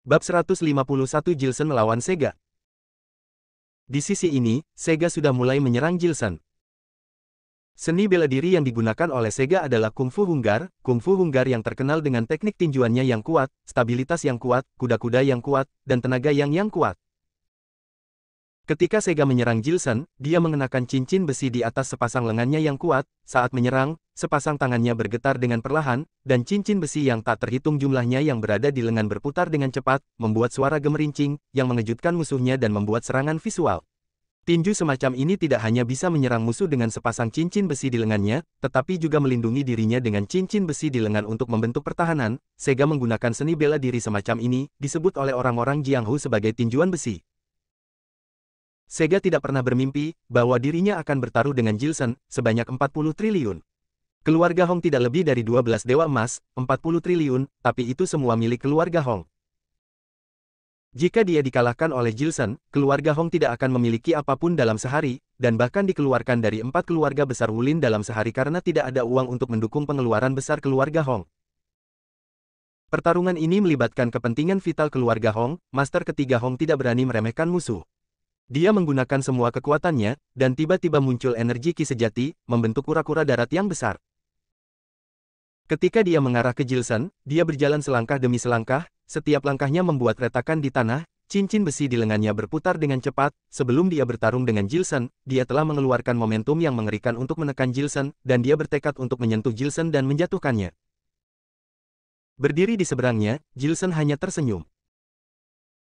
Bab 151 Jilsen melawan Sega. Di sisi ini, Sega sudah mulai menyerang Jilsen. Seni bela diri yang digunakan oleh Sega adalah Kungfu Hunggar yang terkenal dengan teknik tinjuannya yang kuat, stabilitas yang kuat, kuda-kuda yang kuat, dan tenaga yang kuat. Ketika Sega menyerang Jilsen, dia mengenakan cincin besi di atas sepasang lengannya yang kuat. Saat menyerang, sepasang tangannya bergetar dengan perlahan, dan cincin besi yang tak terhitung jumlahnya yang berada di lengan berputar dengan cepat, membuat suara gemerincing, yang mengejutkan musuhnya dan membuat serangan visual. Tinju semacam ini tidak hanya bisa menyerang musuh dengan sepasang cincin besi di lengannya, tetapi juga melindungi dirinya dengan cincin besi di lengan untuk membentuk pertahanan. Sega menggunakan seni bela diri semacam ini, disebut oleh orang-orang Jianghu sebagai tinjuan besi. Sega tidak pernah bermimpi bahwa dirinya akan bertaruh dengan Jilsen sebanyak 40 triliun. Keluarga Hong tidak lebih dari 12 dewa emas, 40 triliun, tapi itu semua milik keluarga Hong. Jika dia dikalahkan oleh Jilsen, keluarga Hong tidak akan memiliki apapun dalam sehari, dan bahkan dikeluarkan dari 4 keluarga besar Wulin dalam sehari karena tidak ada uang untuk mendukung pengeluaran besar keluarga Hong. Pertarungan ini melibatkan kepentingan vital keluarga Hong. Master ketiga Hong tidak berani meremehkan musuh. Dia menggunakan semua kekuatannya, dan tiba-tiba muncul energi Ki sejati, membentuk kura-kura darat yang besar. Ketika dia mengarah ke Jilsen, dia berjalan selangkah demi selangkah, setiap langkahnya membuat retakan di tanah, cincin besi di lengannya berputar dengan cepat. Sebelum dia bertarung dengan Jilsen, dia telah mengeluarkan momentum yang mengerikan untuk menekan Jilsen, dan dia bertekad untuk menyentuh Jilsen dan menjatuhkannya. Berdiri di seberangnya, Jilsen hanya tersenyum.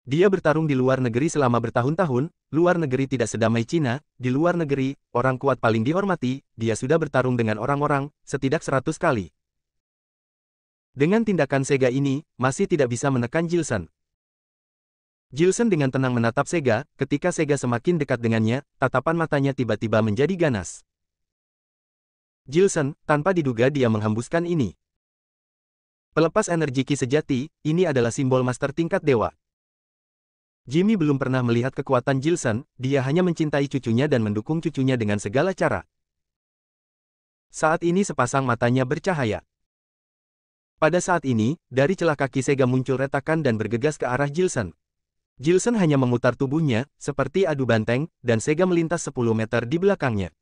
Dia bertarung di luar negeri selama bertahun-tahun. Luar negeri tidak sedamai Cina. Di luar negeri, orang kuat paling dihormati. Dia sudah bertarung dengan orang-orang, setidak 100 kali. Dengan tindakan Sega ini, masih tidak bisa menekan Jilsen. Jilsen dengan tenang menatap Sega. Ketika Sega semakin dekat dengannya, tatapan matanya tiba-tiba menjadi ganas. Jilsen, tanpa diduga dia menghembuskan ini. Pelepas energi Ki sejati, ini adalah simbol master tingkat dewa. Jimmy belum pernah melihat kekuatan Jilsen, dia hanya mencintai cucunya dan mendukung cucunya dengan segala cara. Saat ini sepasang matanya bercahaya. Pada saat ini, dari celah kaki Sega muncul retakan dan bergegas ke arah Jilsen. Jilsen hanya memutar tubuhnya, seperti adu banteng, dan Sega melintas 10 meter di belakangnya.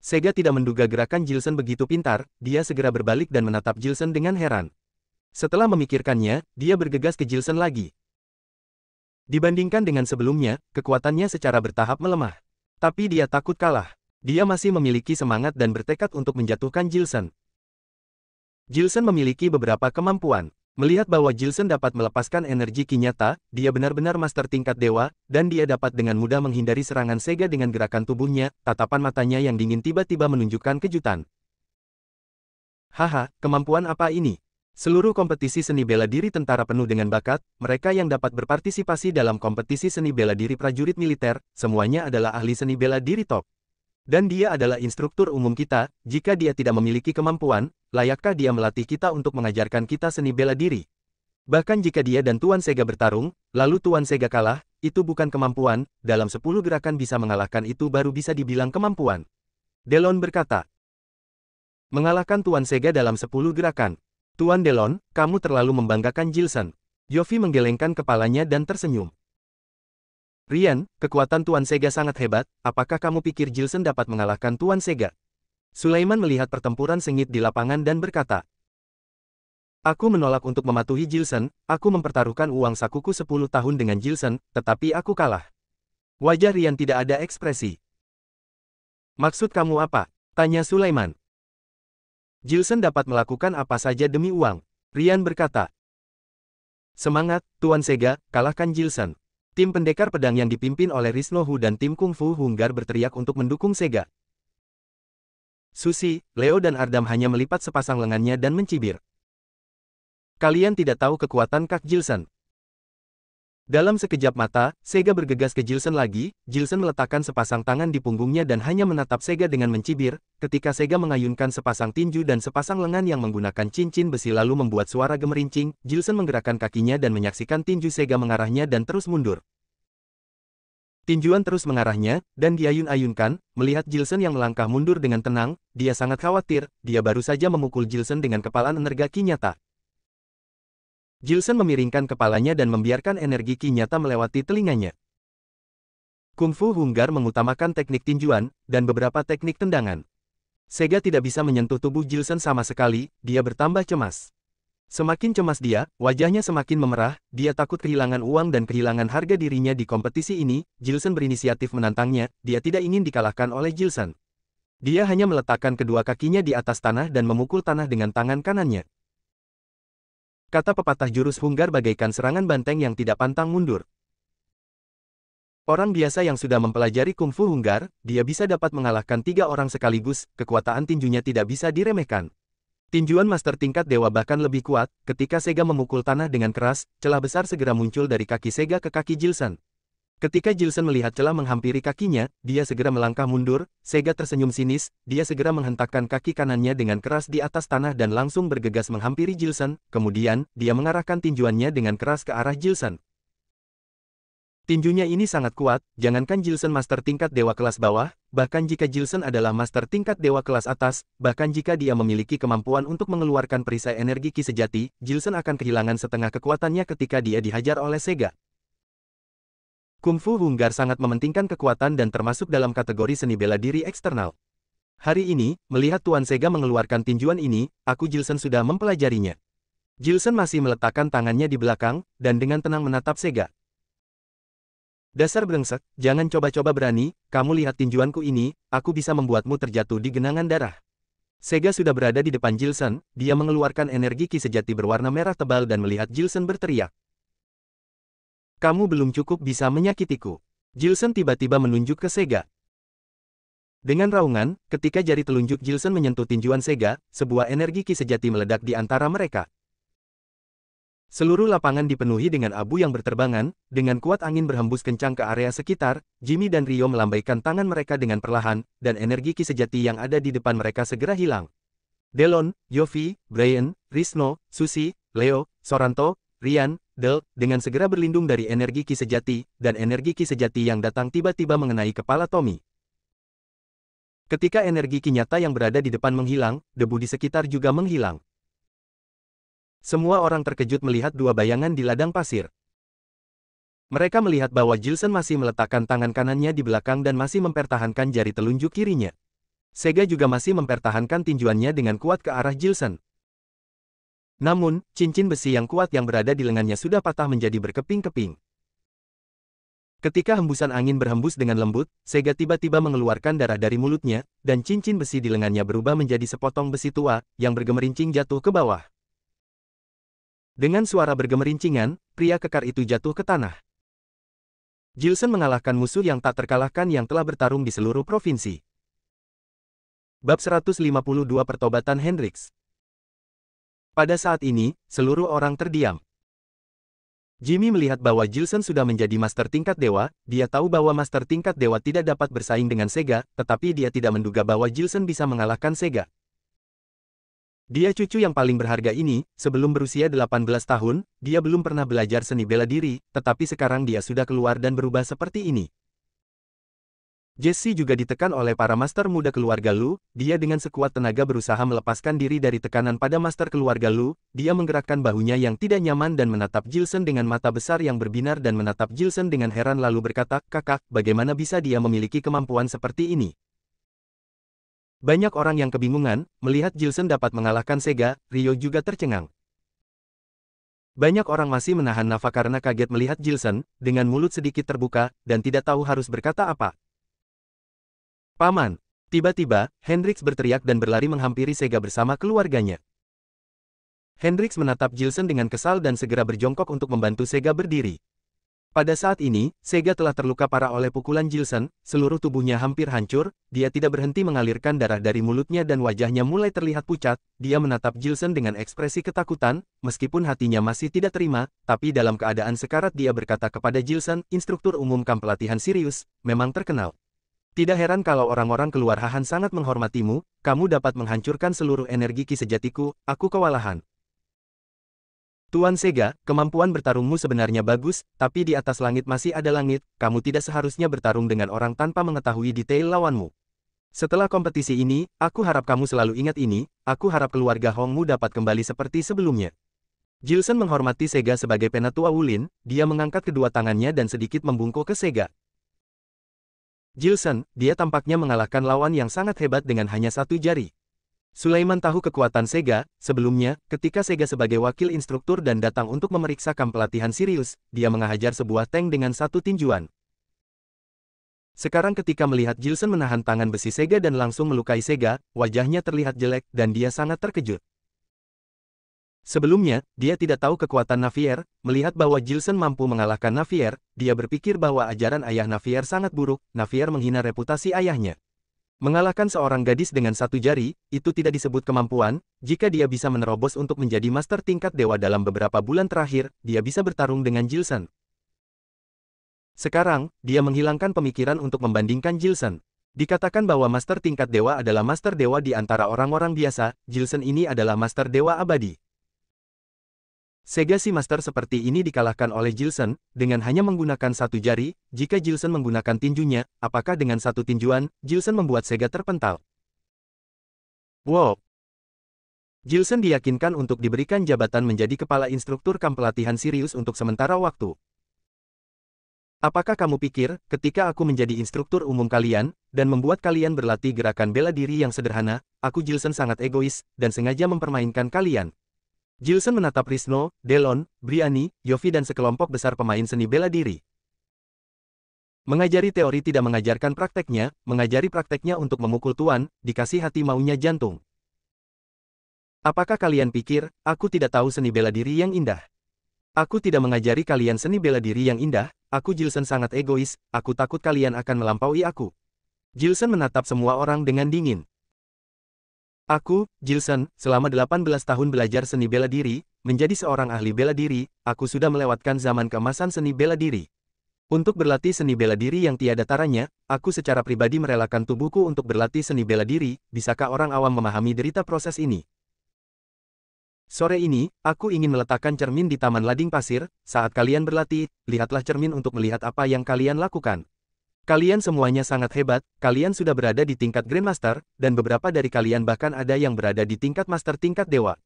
Sega tidak menduga gerakan Jilsen begitu pintar, dia segera berbalik dan menatap Jilsen dengan heran. Setelah memikirkannya, dia bergegas ke Jilsen lagi. Dibandingkan dengan sebelumnya, kekuatannya secara bertahap melemah. Tapi dia takut kalah. Dia masih memiliki semangat dan bertekad untuk menjatuhkan Jilsen. Jilsen memiliki beberapa kemampuan. Melihat bahwa Jilsen dapat melepaskan energi Ki nyata, dia benar-benar master tingkat dewa, dan dia dapat dengan mudah menghindari serangan Sega dengan gerakan tubuhnya. Tatapan matanya yang dingin tiba-tiba menunjukkan kejutan. Haha, kemampuan apa ini? Seluruh kompetisi seni bela diri tentara penuh dengan bakat. Mereka yang dapat berpartisipasi dalam kompetisi seni bela diri prajurit militer, semuanya adalah ahli seni bela diri top. Dan dia adalah instruktur umum kita. Jika dia tidak memiliki kemampuan, layakkah dia melatih kita untuk mengajarkan kita seni bela diri? Bahkan jika dia dan Tuan Sega bertarung, lalu Tuan Sega kalah, itu bukan kemampuan. Dalam 10 gerakan bisa mengalahkan itu baru bisa dibilang kemampuan. Delon berkata. Mengalahkan Tuan Sega dalam 10 gerakan. Tuan Delon, kamu terlalu membanggakan Jilsen. Yofi menggelengkan kepalanya dan tersenyum. Rian, kekuatan Tuan Sega sangat hebat. Apakah kamu pikir Jilsen dapat mengalahkan Tuan Sega? Sulaiman melihat pertempuran sengit di lapangan dan berkata. Aku menolak untuk mematuhi Jilsen. Aku mempertaruhkan uang sakuku 10 tahun dengan Jilsen, tetapi aku kalah. Wajah Rian tidak ada ekspresi. Maksud kamu apa? Tanya Sulaiman. Jilsen dapat melakukan apa saja demi uang. Rian berkata. Semangat, Tuan Sega, kalahkan Jilsen. Tim pendekar pedang yang dipimpin oleh Risnohu dan tim Kungfu Hunggar berteriak untuk mendukung Sega. Susi, Leo dan Ardam hanya melipat sepasang lengannya dan mencibir. Kalian tidak tahu kekuatan Kak Jilsen. Dalam sekejap mata, Sega bergegas ke Jilsen lagi. Jilsen meletakkan sepasang tangan di punggungnya dan hanya menatap Sega dengan mencibir. Ketika Sega mengayunkan sepasang tinju dan sepasang lengan yang menggunakan cincin besi lalu membuat suara gemerincing, Jilsen menggerakkan kakinya dan menyaksikan tinju Sega mengarahnya dan terus mundur. Tinjuan terus mengarahnya, dan diayun-ayunkan. Melihat Jilsen yang melangkah mundur dengan tenang, dia sangat khawatir. Dia baru saja memukul Jilsen dengan kepalan energi Ki nyata. Jilson memiringkan kepalanya dan membiarkan energi ki nyata melewati telinganya. Kungfu Hunggar mengutamakan teknik tinjuan, dan beberapa teknik tendangan. Sega tidak bisa menyentuh tubuh Jilson sama sekali, dia bertambah cemas. Semakin cemas dia, wajahnya semakin memerah, dia takut kehilangan uang dan kehilangan harga dirinya di kompetisi ini. Jilson berinisiatif menantangnya, dia tidak ingin dikalahkan oleh Jilson. Dia hanya meletakkan kedua kakinya di atas tanah dan memukul tanah dengan tangan kanannya. Kata pepatah jurus Hunggar bagaikan serangan banteng yang tidak pantang mundur. Orang biasa yang sudah mempelajari kungfu Hunggar, dia bisa dapat mengalahkan 3 orang sekaligus, kekuatan tinjunya tidak bisa diremehkan. Tinjuan master tingkat dewa bahkan lebih kuat. Ketika Sega memukul tanah dengan keras, celah besar segera muncul dari kaki Sega ke kaki Jilson. Ketika Jilson melihat celah menghampiri kakinya, dia segera melangkah mundur. Sega tersenyum sinis, dia segera menghentakkan kaki kanannya dengan keras di atas tanah dan langsung bergegas menghampiri Jilson. Kemudian, dia mengarahkan tinjuannya dengan keras ke arah Jilson. Tinjunya ini sangat kuat, jangankan Jilson master tingkat dewa kelas bawah, bahkan jika Jilson adalah master tingkat dewa kelas atas, bahkan jika dia memiliki kemampuan untuk mengeluarkan perisai energi ki sejati, Jilson akan kehilangan setengah kekuatannya ketika dia dihajar oleh Sega. Kungfu Hunggar sangat mementingkan kekuatan dan termasuk dalam kategori seni bela diri eksternal. Hari ini, melihat Tuan Sega mengeluarkan tinjuan ini, aku Jilson sudah mempelajarinya. Jilson masih meletakkan tangannya di belakang, dan dengan tenang menatap Sega. Dasar brengsek, jangan coba-coba berani, kamu lihat tinjuanku ini, aku bisa membuatmu terjatuh di genangan darah. Sega sudah berada di depan Jilson, dia mengeluarkan energi ki sejati berwarna merah tebal dan melihat Jilson berteriak. Kamu belum cukup bisa menyakitiku. Jilson tiba-tiba menunjuk ke Sega. Dengan raungan, ketika jari telunjuk Jilson menyentuh tinjuan Sega, sebuah energi ki sejati meledak di antara mereka. Seluruh lapangan dipenuhi dengan abu yang berterbangan, dengan kuat angin berhembus kencang ke area sekitar, Jimmy dan Rio melambaikan tangan mereka dengan perlahan, dan energi ki sejati yang ada di depan mereka segera hilang. Delon, Yofi, Brian, Risno, Susi, Leo, Soranto, Rian, Del, dengan segera berlindung dari energi ki sejati, dan energi ki sejati yang datang tiba-tiba mengenai kepala Tommy. Ketika energi ki nyata yang berada di depan menghilang, debu di sekitar juga menghilang. Semua orang terkejut melihat dua bayangan di ladang pasir. Mereka melihat bahwa Jilson masih meletakkan tangan kanannya di belakang dan masih mempertahankan jari telunjuk kirinya. Sega juga masih mempertahankan tinjuannya dengan kuat ke arah Jilson. Namun, cincin besi yang kuat yang berada di lengannya sudah patah menjadi berkeping-keping. Ketika hembusan angin berhembus dengan lembut, Sega tiba-tiba mengeluarkan darah dari mulutnya, dan cincin besi di lengannya berubah menjadi sepotong besi tua, yang bergemerincing jatuh ke bawah. Dengan suara bergemerincingan, pria kekar itu jatuh ke tanah. Jilson mengalahkan musuh yang tak terkalahkan yang telah bertarung di seluruh provinsi. Bab 152 Pertobatan Hendrix. Pada saat ini, seluruh orang terdiam. Jimmy melihat bahwa Jilson sudah menjadi master tingkat dewa, dia tahu bahwa master tingkat dewa tidak dapat bersaing dengan Sega, tetapi dia tidak menduga bahwa Jilson bisa mengalahkan Sega. Dia cucu yang paling berharga ini, sebelum berusia 18 tahun, dia belum pernah belajar seni bela diri, tetapi sekarang dia sudah keluar dan berubah seperti ini. Jesse juga ditekan oleh para master muda keluarga Lu, dia dengan sekuat tenaga berusaha melepaskan diri dari tekanan pada master keluarga Lu, dia menggerakkan bahunya yang tidak nyaman dan menatap Jilson dengan mata besar yang berbinar dan menatap Jilson dengan heran lalu berkata, "Kakak, bagaimana bisa dia memiliki kemampuan seperti ini?" Banyak orang yang kebingungan, melihat Jilson dapat mengalahkan Sega, Rio juga tercengang. Banyak orang masih menahan nafas karena kaget melihat Jilson, dengan mulut sedikit terbuka, dan tidak tahu harus berkata apa. "Paman!" Tiba-tiba, Hendrix berteriak dan berlari menghampiri Sega bersama keluarganya. Hendrix menatap Jilson dengan kesal dan segera berjongkok untuk membantu Sega berdiri. Pada saat ini, Sega telah terluka parah oleh pukulan Jilson, seluruh tubuhnya hampir hancur, dia tidak berhenti mengalirkan darah dari mulutnya dan wajahnya mulai terlihat pucat, dia menatap Jilson dengan ekspresi ketakutan, meskipun hatinya masih tidak terima, tapi dalam keadaan sekarat dia berkata kepada Jilson, "Instruktur umum kamp pelatihan Sirius, memang terkenal. Tidak heran kalau orang-orang keluar Hahan sangat menghormatimu, kamu dapat menghancurkan seluruh energi ki sejatiku, aku kewalahan." Tuan Sega, kemampuan bertarungmu sebenarnya bagus, tapi di atas langit masih ada langit, kamu tidak seharusnya bertarung dengan orang tanpa mengetahui detail lawanmu. Setelah kompetisi ini, aku harap kamu selalu ingat ini, aku harap keluarga Hongmu dapat kembali seperti sebelumnya. Jilson menghormati Sega sebagai penatua Wulin, dia mengangkat kedua tangannya dan sedikit membungkuk ke Sega. Jilson, dia tampaknya mengalahkan lawan yang sangat hebat dengan hanya satu jari. Sulaiman tahu kekuatan Sega. Sebelumnya, ketika Sega sebagai wakil instruktur dan datang untuk memeriksa kamp pelatihan Sirius, dia menghajar sebuah tank dengan satu tinjuan. Sekarang ketika melihat Jilson menahan tangan besi Sega dan langsung melukai Sega, wajahnya terlihat jelek dan dia sangat terkejut. Sebelumnya, dia tidak tahu kekuatan Navier. Melihat bahwa Jilson mampu mengalahkan Navier, dia berpikir bahwa ajaran ayah Navier sangat buruk. Navier menghina reputasi ayahnya. Mengalahkan seorang gadis dengan satu jari, itu tidak disebut kemampuan. Jika dia bisa menerobos untuk menjadi master tingkat dewa dalam beberapa bulan terakhir, dia bisa bertarung dengan Jilson. Sekarang, dia menghilangkan pemikiran untuk membandingkan Jilson. Dikatakan bahwa master tingkat dewa adalah master dewa di antara orang-orang biasa. Jilson ini adalah master dewa abadi. Sega si master seperti ini dikalahkan oleh Jilson, dengan hanya menggunakan satu jari. Jika Jilson menggunakan tinjunya, apakah dengan satu tinjuan, Jilson membuat Sega terpental? Wow! Jilson diyakinkan untuk diberikan jabatan menjadi kepala instruktur kamp pelatihan Sirius untuk sementara waktu. Apakah kamu pikir, ketika aku menjadi instruktur umum kalian, dan membuat kalian berlatih gerakan bela diri yang sederhana, aku Jilson sangat egois, dan sengaja mempermainkan kalian? Jilson menatap Risno, Delon, Briani, Yofi dan sekelompok besar pemain seni bela diri. Mengajari teori tidak mengajarkan prakteknya, mengajari prakteknya untuk memukul tuan, dikasih hati maunya jantung. Apakah kalian pikir, aku tidak tahu seni bela diri yang indah? Aku tidak mengajari kalian seni bela diri yang indah, aku Jilson sangat egois, aku takut kalian akan melampaui aku. Jilson menatap semua orang dengan dingin. Aku, Jilson, selama 18 tahun belajar seni bela diri, menjadi seorang ahli bela diri, aku sudah melewatkan zaman keemasan seni bela diri. Untuk berlatih seni bela diri yang tiada taranya, aku secara pribadi merelakan tubuhku untuk berlatih seni bela diri. Bisakah orang awam memahami derita proses ini? Sore ini, aku ingin meletakkan cermin di Taman Lading Pasir. Saat kalian berlatih, lihatlah cermin untuk melihat apa yang kalian lakukan. Kalian semuanya sangat hebat, kalian sudah berada di tingkat Grandmaster, dan beberapa dari kalian bahkan ada yang berada di tingkat Master tingkat Dewa.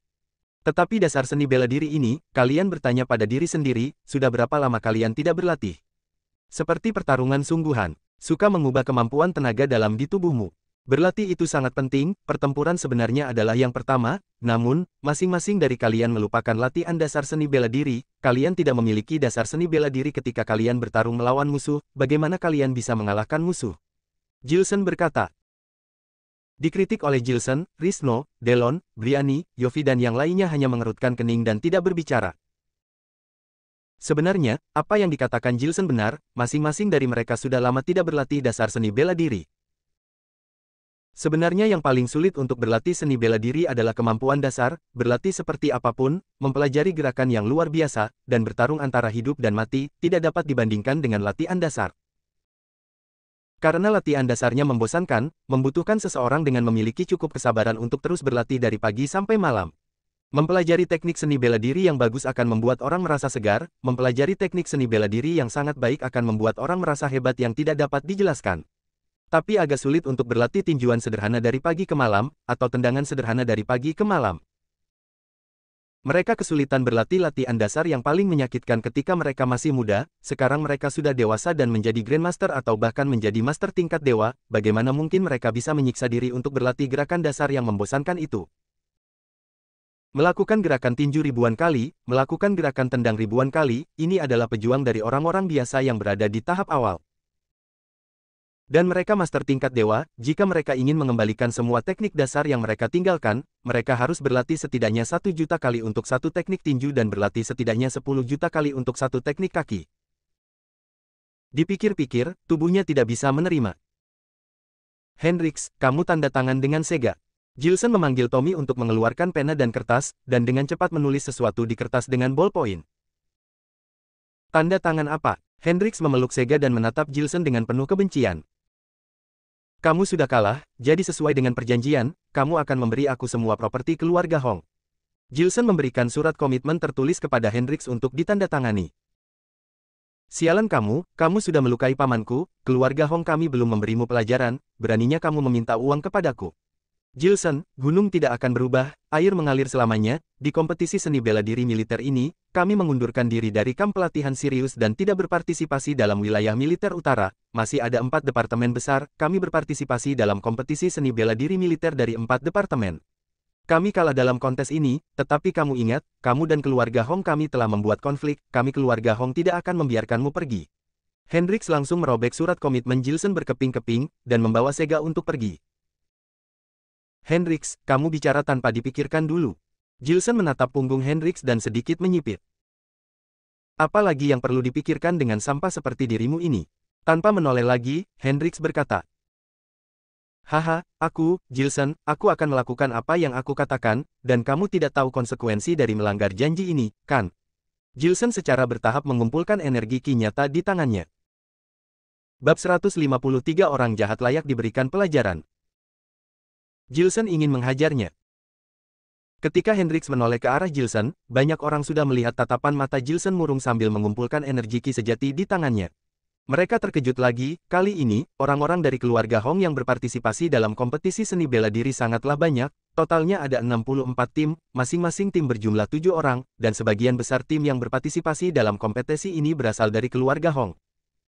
Tetapi dasar seni bela diri ini, kalian bertanya pada diri sendiri, sudah berapa lama kalian tidak berlatih? Seperti pertarungan sungguhan, suka mengubah kemampuan tenaga dalam di tubuhmu. Berlatih itu sangat penting, pertempuran sebenarnya adalah yang pertama, namun, masing-masing dari kalian melupakan latihan dasar seni bela diri. Kalian tidak memiliki dasar seni bela diri ketika kalian bertarung melawan musuh, bagaimana kalian bisa mengalahkan musuh? Jilson berkata. Dikritik oleh Jilson, Risno, Delon, Briani, Yofi dan yang lainnya hanya mengerutkan kening dan tidak berbicara. Sebenarnya, apa yang dikatakan Jilson benar, masing-masing dari mereka sudah lama tidak berlatih dasar seni bela diri. Sebenarnya yang paling sulit untuk berlatih seni bela diri adalah kemampuan dasar, berlatih seperti apapun, mempelajari gerakan yang luar biasa, dan bertarung antara hidup dan mati, tidak dapat dibandingkan dengan latihan dasar. Karena latihan dasarnya membosankan, membutuhkan seseorang dengan memiliki cukup kesabaran untuk terus berlatih dari pagi sampai malam. Mempelajari teknik seni bela diri yang bagus akan membuat orang merasa segar, mempelajari teknik seni bela diri yang sangat baik akan membuat orang merasa hebat yang tidak dapat dijelaskan. Tapi agak sulit untuk berlatih tinjuan sederhana dari pagi ke malam, atau tendangan sederhana dari pagi ke malam. Mereka kesulitan berlatih latihan dasar yang paling menyakitkan ketika mereka masih muda, sekarang mereka sudah dewasa dan menjadi Grandmaster atau bahkan menjadi Master tingkat dewa, bagaimana mungkin mereka bisa menyiksa diri untuk berlatih gerakan dasar yang membosankan itu? Melakukan gerakan tinju ribuan kali, melakukan gerakan tendang ribuan kali, ini adalah pejuang dari orang-orang biasa yang berada di tahap awal. Dan mereka master tingkat dewa, jika mereka ingin mengembalikan semua teknik dasar yang mereka tinggalkan, mereka harus berlatih setidaknya 1 juta kali untuk satu teknik tinju dan berlatih setidaknya 10 juta kali untuk satu teknik kaki. Dipikir-pikir, tubuhnya tidak bisa menerima. Hendrix, kamu tanda tangan dengan Sega. Jilson memanggil Tommy untuk mengeluarkan pena dan kertas, dan dengan cepat menulis sesuatu di kertas dengan ballpoint. Tanda tangan apa? Hendrix memeluk Sega dan menatap Jilson dengan penuh kebencian. Kamu sudah kalah, jadi sesuai dengan perjanjian, kamu akan memberi aku semua properti keluarga Hong. Jilson memberikan surat komitmen tertulis kepada Hendrix untuk ditandatangani. Sialan kamu sudah melukai pamanku, keluarga Hong kami belum memberimu pelajaran, beraninya kamu meminta uang kepadaku. Jilson, gunung tidak akan berubah, air mengalir selamanya. Di kompetisi seni bela diri militer ini, kami mengundurkan diri dari kamp pelatihan Sirius dan tidak berpartisipasi dalam wilayah militer utara. Masih ada 4 departemen besar, kami berpartisipasi dalam kompetisi seni bela diri militer dari 4 departemen. Kami kalah dalam kontes ini, tetapi kamu ingat, kamu dan keluarga Hong kami telah membuat konflik, kami keluarga Hong tidak akan membiarkanmu pergi. Hendrix langsung merobek surat komitmen Jilson berkeping-keping, dan membawa Sega untuk pergi. Hendrix, kamu bicara tanpa dipikirkan dulu. Jilson menatap punggung Hendrix dan sedikit menyipit. Apa lagi yang perlu dipikirkan dengan sampah seperti dirimu ini? Tanpa menoleh lagi, Hendrix berkata. Haha, Jilson, aku akan melakukan apa yang aku katakan, dan kamu tidak tahu konsekuensi dari melanggar janji ini, kan? Jilson secara bertahap mengumpulkan energi ki nyata di tangannya. Bab 153 orang jahat layak diberikan pelajaran. Jilson ingin menghajarnya. Ketika Hendrix menoleh ke arah Jilson, banyak orang sudah melihat tatapan mata Jilson murung sambil mengumpulkan energi ki sejati di tangannya. Mereka terkejut lagi, kali ini, orang-orang dari keluarga Hong yang berpartisipasi dalam kompetisi seni bela diri sangatlah banyak, totalnya ada 64 tim, masing-masing tim berjumlah 7 orang, dan sebagian besar tim yang berpartisipasi dalam kompetisi ini berasal dari keluarga Hong.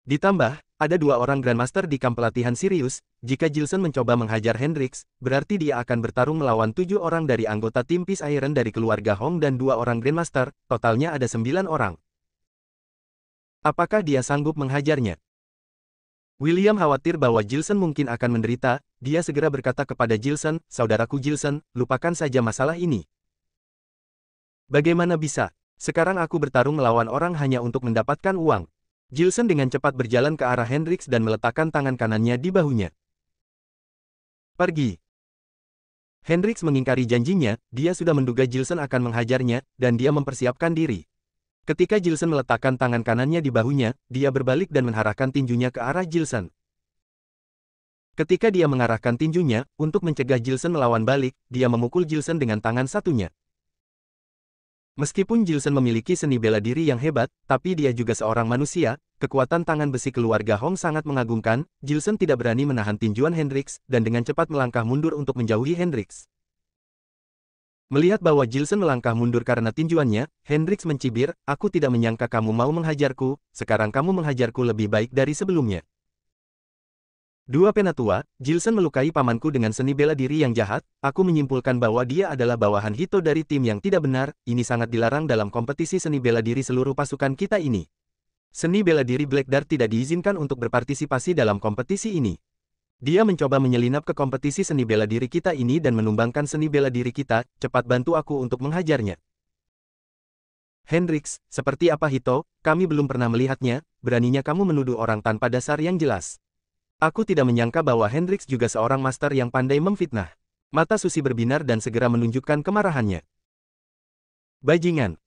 Ditambah, ada 2 orang Grandmaster di kamp pelatihan Sirius. Jika Jilson mencoba menghajar Hendrix, berarti dia akan bertarung melawan 7 orang dari anggota tim Peace Iron dari keluarga Hong dan 2 orang Grandmaster, totalnya ada 9 orang. Apakah dia sanggup menghajarnya? William khawatir bahwa Jilson mungkin akan menderita. Dia segera berkata kepada Jilson, saudaraku Jilson, lupakan saja masalah ini. Bagaimana bisa? Sekarang aku bertarung melawan orang hanya untuk mendapatkan uang. Jilson dengan cepat berjalan ke arah Hendrix dan meletakkan tangan kanannya di bahunya. Pergi. Hendrix mengingkari janjinya, dia sudah menduga Jilson akan menghajarnya, dan dia mempersiapkan diri. Ketika Jilson meletakkan tangan kanannya di bahunya, dia berbalik dan mengarahkan tinjunya ke arah Jilson. Ketika dia mengarahkan tinjunya, untuk mencegah Jilson melawan balik, dia memukul Jilson dengan tangan satunya. Meskipun Jilson memiliki seni bela diri yang hebat, tapi dia juga seorang manusia, kekuatan tangan besi keluarga Hong sangat mengagumkan. Jilson tidak berani menahan tinjuan Hendrix, dan dengan cepat melangkah mundur untuk menjauhi Hendrix. Melihat bahwa Jilson melangkah mundur karena tinjuannya, Hendrix mencibir, aku tidak menyangka kamu mau menghajarku, sekarang kamu menghajarku lebih baik dari sebelumnya. Dua penatua, Jilson melukai pamanku dengan seni bela diri yang jahat, aku menyimpulkan bahwa dia adalah bawahan Hito dari tim yang tidak benar, ini sangat dilarang dalam kompetisi seni bela diri seluruh pasukan kita ini. Seni bela diri Black Dart tidak diizinkan untuk berpartisipasi dalam kompetisi ini. Dia mencoba menyelinap ke kompetisi seni bela diri kita ini dan menumbangkan seni bela diri kita, cepat bantu aku untuk menghajarnya. Hendrix, seperti apa Hito, kami belum pernah melihatnya, beraninya kamu menuduh orang tanpa dasar yang jelas. Aku tidak menyangka bahwa Hendrix juga seorang master yang pandai memfitnah. Mata Susi berbinar dan segera menunjukkan kemarahannya. Bajingan.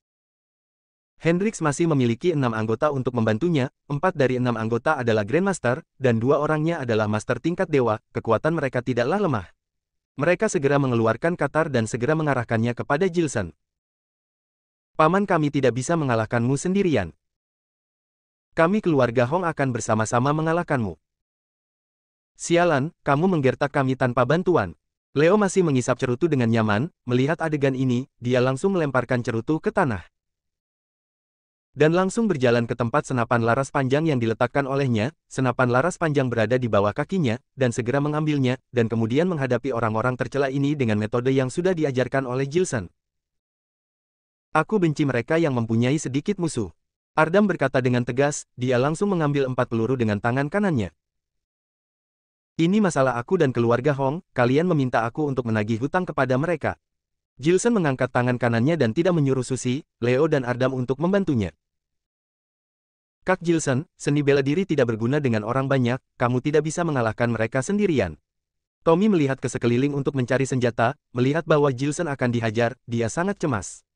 Hendrix masih memiliki 6 anggota untuk membantunya, 4 dari 6 anggota adalah Grandmaster, dan 2 orangnya adalah Master tingkat dewa, kekuatan mereka tidaklah lemah. Mereka segera mengeluarkan katar dan segera mengarahkannya kepada Jilson. Paman kami tidak bisa mengalahkanmu sendirian. Kami keluarga Hong akan bersama-sama mengalahkanmu. Sialan, kamu menggertak kami tanpa bantuan. Leo masih mengisap cerutu dengan nyaman, melihat adegan ini, dia langsung melemparkan cerutu ke tanah. Dan langsung berjalan ke tempat senapan laras panjang yang diletakkan olehnya, senapan laras panjang berada di bawah kakinya, dan segera mengambilnya, dan kemudian menghadapi orang-orang tercela ini dengan metode yang sudah diajarkan oleh Jilson. Aku benci mereka yang mempunyai sedikit musuh. Ardam berkata dengan tegas, dia langsung mengambil 4 peluru dengan tangan kanannya. Ini masalah aku dan keluarga Hong, kalian meminta aku untuk menagih hutang kepada mereka. Jilson mengangkat tangan kanannya dan tidak menyuruh Susi, Leo dan Ardam untuk membantunya. Kak Jilson, seni bela diri tidak berguna dengan orang banyak, kamu tidak bisa mengalahkan mereka sendirian. Tommy melihat ke sekeliling untuk mencari senjata, melihat bahwa Jilson akan dihajar, dia sangat cemas.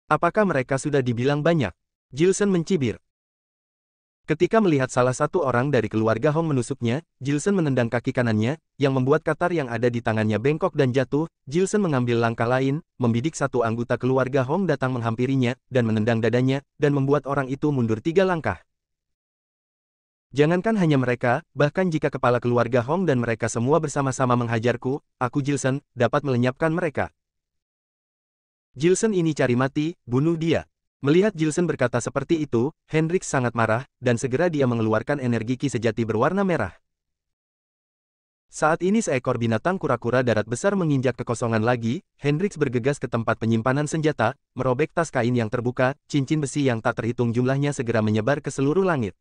Apakah mereka sudah dibilang banyak? Jilson mencibir. Ketika melihat salah satu orang dari keluarga Hong menusuknya, Jilson menendang kaki kanannya, yang membuat katar yang ada di tangannya bengkok dan jatuh. Jilson mengambil langkah lain, membidik satu anggota keluarga Hong datang menghampirinya, dan menendang dadanya, dan membuat orang itu mundur 3 langkah. Jangankan hanya mereka, bahkan jika kepala keluarga Hong dan mereka semua bersama-sama menghajarku, aku Jilsen, dapat melenyapkan mereka. Jilsen ini cari mati, bunuh dia. Melihat Jilsen berkata seperti itu, Hendrix sangat marah, dan segera dia mengeluarkan energi ki sejati berwarna merah. Saat ini seekor binatang kura-kura darat besar menginjak kekosongan lagi, Hendrix bergegas ke tempat penyimpanan senjata, merobek tas kain yang terbuka, cincin besi yang tak terhitung jumlahnya segera menyebar ke seluruh langit.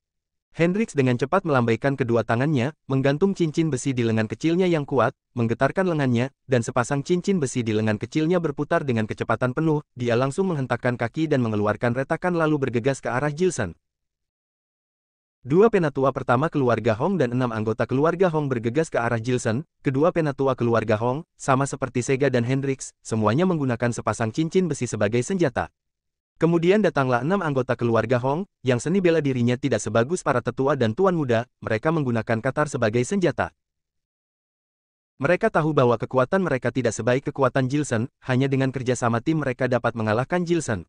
Hendrix dengan cepat melambaikan kedua tangannya, menggantung cincin besi di lengan kecilnya yang kuat, menggetarkan lengannya, dan sepasang cincin besi di lengan kecilnya berputar dengan kecepatan penuh, dia langsung menghentakkan kaki dan mengeluarkan retakan lalu bergegas ke arah Jilsen. Dua penatua pertama keluarga Hong dan 6 anggota keluarga Hong bergegas ke arah Jilsen, kedua penatua keluarga Hong, sama seperti Sega dan Hendrix, semuanya menggunakan sepasang cincin besi sebagai senjata. Kemudian datanglah 6 anggota keluarga Hong, yang seni bela dirinya tidak sebagus para tetua dan tuan muda, mereka menggunakan katar sebagai senjata. Mereka tahu bahwa kekuatan mereka tidak sebaik kekuatan Jilsen, hanya dengan kerjasama tim mereka dapat mengalahkan Jilsen.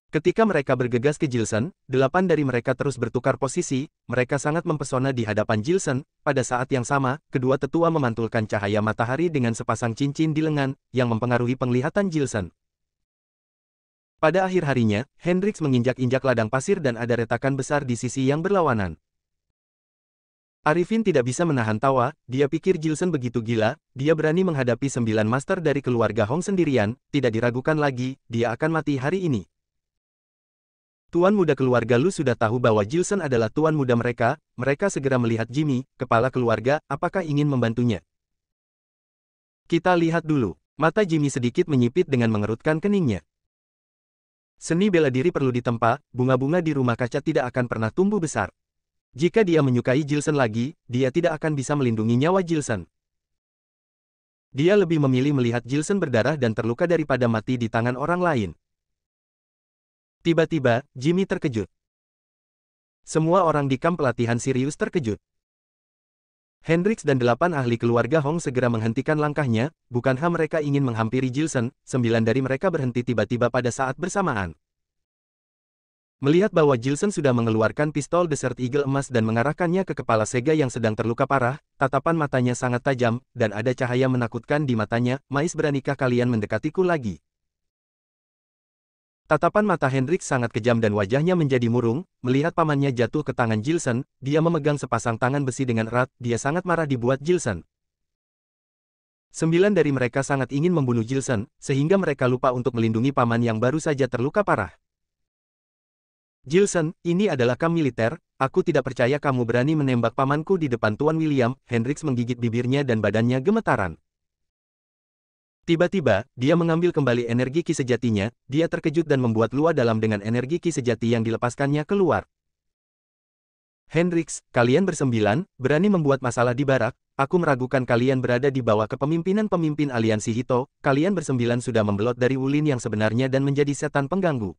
Ketika mereka bergegas ke Jilsen, 8 dari mereka terus bertukar posisi, mereka sangat mempesona di hadapan Jilsen. Pada saat yang sama, kedua tetua memantulkan cahaya matahari dengan sepasang cincin di lengan, yang mempengaruhi penglihatan Jilsen. Pada akhir harinya, Hendrix menginjak-injak ladang pasir dan ada retakan besar di sisi yang berlawanan. Arifin tidak bisa menahan tawa, dia pikir Jilsen begitu gila, dia berani menghadapi 9 master dari keluarga Hong sendirian, tidak diragukan lagi, dia akan mati hari ini. Tuan muda keluarga Lu sudah tahu bahwa Jilsen adalah tuan muda mereka segera melihat Jimmy, kepala keluarga, apakah ingin membantunya. Kita lihat dulu, mata Jimmy sedikit menyipit dengan mengerutkan keningnya. Seni bela diri perlu ditempa, bunga-bunga di rumah kaca tidak akan pernah tumbuh besar. Jika dia menyukai Jilsen lagi, dia tidak akan bisa melindungi nyawa Jilsen. Dia lebih memilih melihat Jilsen berdarah dan terluka daripada mati di tangan orang lain. Tiba-tiba, Jimmy terkejut. Semua orang di kamp pelatihan Sirius terkejut. Hendrix dan 8 ahli keluarga Hong segera menghentikan langkahnya, bukankah mereka ingin menghampiri Jilsen, 9 dari mereka berhenti tiba-tiba pada saat bersamaan. Melihat bahwa Jilsen sudah mengeluarkan pistol Desert Eagle emas dan mengarahkannya ke kepala Sega yang sedang terluka parah, tatapan matanya sangat tajam, dan ada cahaya menakutkan di matanya, Mais beranikah kalian mendekatiku lagi? Tatapan mata Hendrix sangat kejam dan wajahnya menjadi murung, melihat pamannya jatuh ke tangan Jilsen, dia memegang sepasang tangan besi dengan erat, dia sangat marah dibuat Jilsen. 9 dari mereka sangat ingin membunuh Jilsen, sehingga mereka lupa untuk melindungi paman yang baru saja terluka parah. Jilsen, ini adalah kamp militer, aku tidak percaya kamu berani menembak pamanku di depan Tuan William. Hendrix menggigit bibirnya dan badannya gemetaran. Tiba-tiba, dia mengambil kembali energi ki sejatinya, dia terkejut dan membuat luah dalam dengan energi ki sejati yang dilepaskannya keluar. Hendrix, kalian bersembilan, berani membuat masalah di barak, aku meragukan kalian berada di bawah kepemimpinan pemimpin aliansi Hito, kalian bersembilan sudah membelot dari Wulin yang sebenarnya dan menjadi setan pengganggu.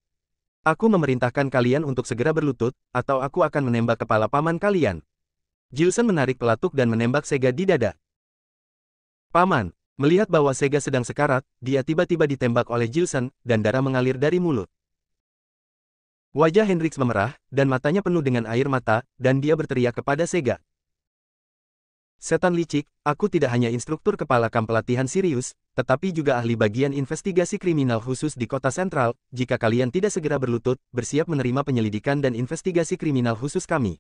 Aku memerintahkan kalian untuk segera berlutut, atau aku akan menembak kepala paman kalian. Jilsen menarik pelatuk dan menembak Sega di dada. Paman. Melihat bahwa Sega sedang sekarat, dia tiba-tiba ditembak oleh Jilsen, dan darah mengalir dari mulut. Wajah Hendrix memerah, dan matanya penuh dengan air mata, dan dia berteriak kepada Sega. Setan licik, aku tidak hanya instruktur kepala kamp pelatihan Sirius, tetapi juga ahli bagian investigasi kriminal khusus di kota sentral, jika kalian tidak segera berlutut, bersiap menerima penyelidikan dan investigasi kriminal khusus kami.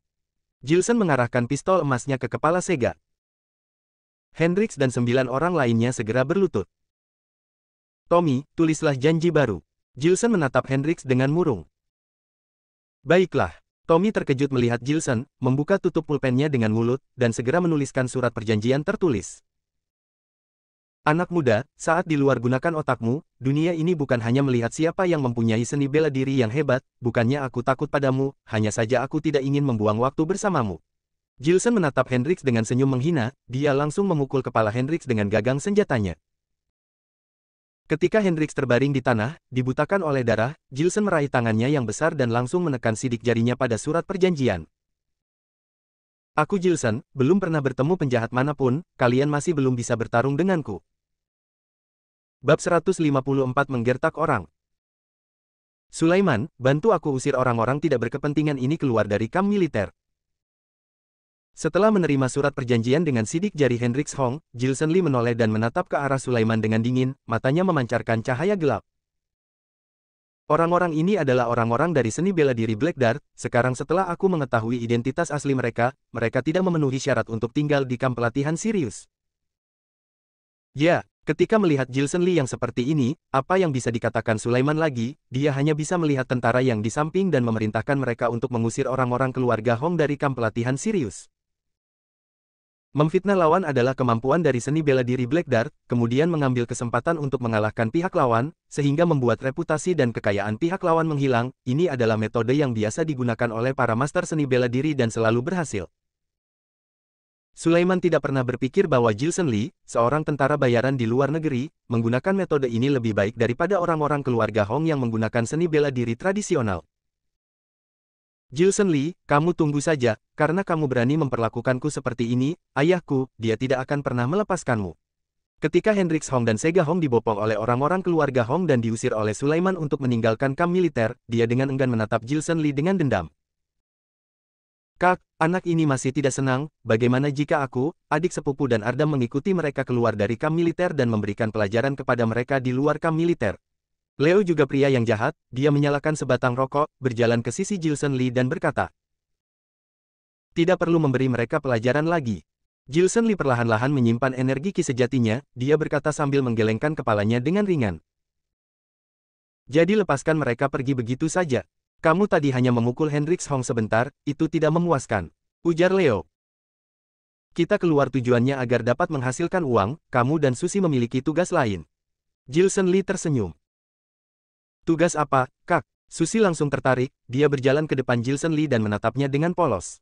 Jilsen mengarahkan pistol emasnya ke kepala Sega. Hendrix dan 9 orang lainnya segera berlutut. Tommy, tulislah janji baru. Jilsen menatap Hendrix dengan murung. Baiklah. Tommy terkejut melihat Jilsen, membuka tutup pulpennya dengan mulut, dan segera menuliskan surat perjanjian tertulis. Anak muda, saat di luar gunakan otakmu, dunia ini bukan hanya melihat siapa yang mempunyai seni bela diri yang hebat, bukannya aku takut padamu, hanya saja aku tidak ingin membuang waktu bersamamu. Jilsen menatap Hendrix dengan senyum menghina, dia langsung memukul kepala Hendrix dengan gagang senjatanya. Ketika Hendrix terbaring di tanah, dibutakan oleh darah, Jilsen meraih tangannya yang besar dan langsung menekan sidik jarinya pada surat perjanjian. Aku Jilsen, belum pernah bertemu penjahat manapun, kalian masih belum bisa bertarung denganku. Bab 154 menggertak orang. Sulaiman, bantu aku usir orang-orang tidak berkepentingan ini keluar dari kamp militer. Setelah menerima surat perjanjian dengan sidik jari Hendrix Hong, Gilson Lee menoleh dan menatap ke arah Sulaiman dengan dingin, matanya memancarkan cahaya gelap. Orang-orang ini adalah orang-orang dari seni bela diri Black Dart. Sekarang setelah aku mengetahui identitas asli mereka, mereka tidak memenuhi syarat untuk tinggal di kamp pelatihan Sirius. Ya, ketika melihat Gilson Lee yang seperti ini, apa yang bisa dikatakan Sulaiman lagi, dia hanya bisa melihat tentara yang di samping dan memerintahkan mereka untuk mengusir orang-orang keluarga Hong dari kamp pelatihan Sirius. Memfitnah lawan adalah kemampuan dari seni bela diri Black Dart, kemudian mengambil kesempatan untuk mengalahkan pihak lawan, sehingga membuat reputasi dan kekayaan pihak lawan menghilang. Ini adalah metode yang biasa digunakan oleh para master seni bela diri dan selalu berhasil. Sulaiman tidak pernah berpikir bahwa Gilson Lee, seorang tentara bayaran di luar negeri, menggunakan metode ini lebih baik daripada orang-orang keluarga Hong yang menggunakan seni bela diri tradisional. Gilson Lee, kamu tunggu saja, karena kamu berani memperlakukanku seperti ini, ayahku, dia tidak akan pernah melepaskanmu. Ketika Hendrix Hong dan Sega Hong dibopong oleh orang-orang keluarga Hong dan diusir oleh Sulaiman untuk meninggalkan kamp militer, dia dengan enggan menatap Gilson Lee dengan dendam. Kak, anak ini masih tidak senang, bagaimana jika aku, adik sepupu dan Ardam mengikuti mereka keluar dari kamp militer dan memberikan pelajaran kepada mereka di luar kamp militer? Leo juga pria yang jahat, dia menyalakan sebatang rokok, berjalan ke sisi Gilson Lee dan berkata, tidak perlu memberi mereka pelajaran lagi. Gilson Lee perlahan-lahan menyimpan energi ki sejatinya, dia berkata sambil menggelengkan kepalanya dengan ringan. Jadi lepaskan mereka pergi begitu saja. Kamu tadi hanya memukul Hendrix Hong sebentar, itu tidak memuaskan. Ujar Leo. Kita keluar tujuannya agar dapat menghasilkan uang, kamu dan Susi memiliki tugas lain. Gilson Lee tersenyum. Tugas apa, Kak? Susi langsung tertarik, dia berjalan ke depan Gilson Lee dan menatapnya dengan polos.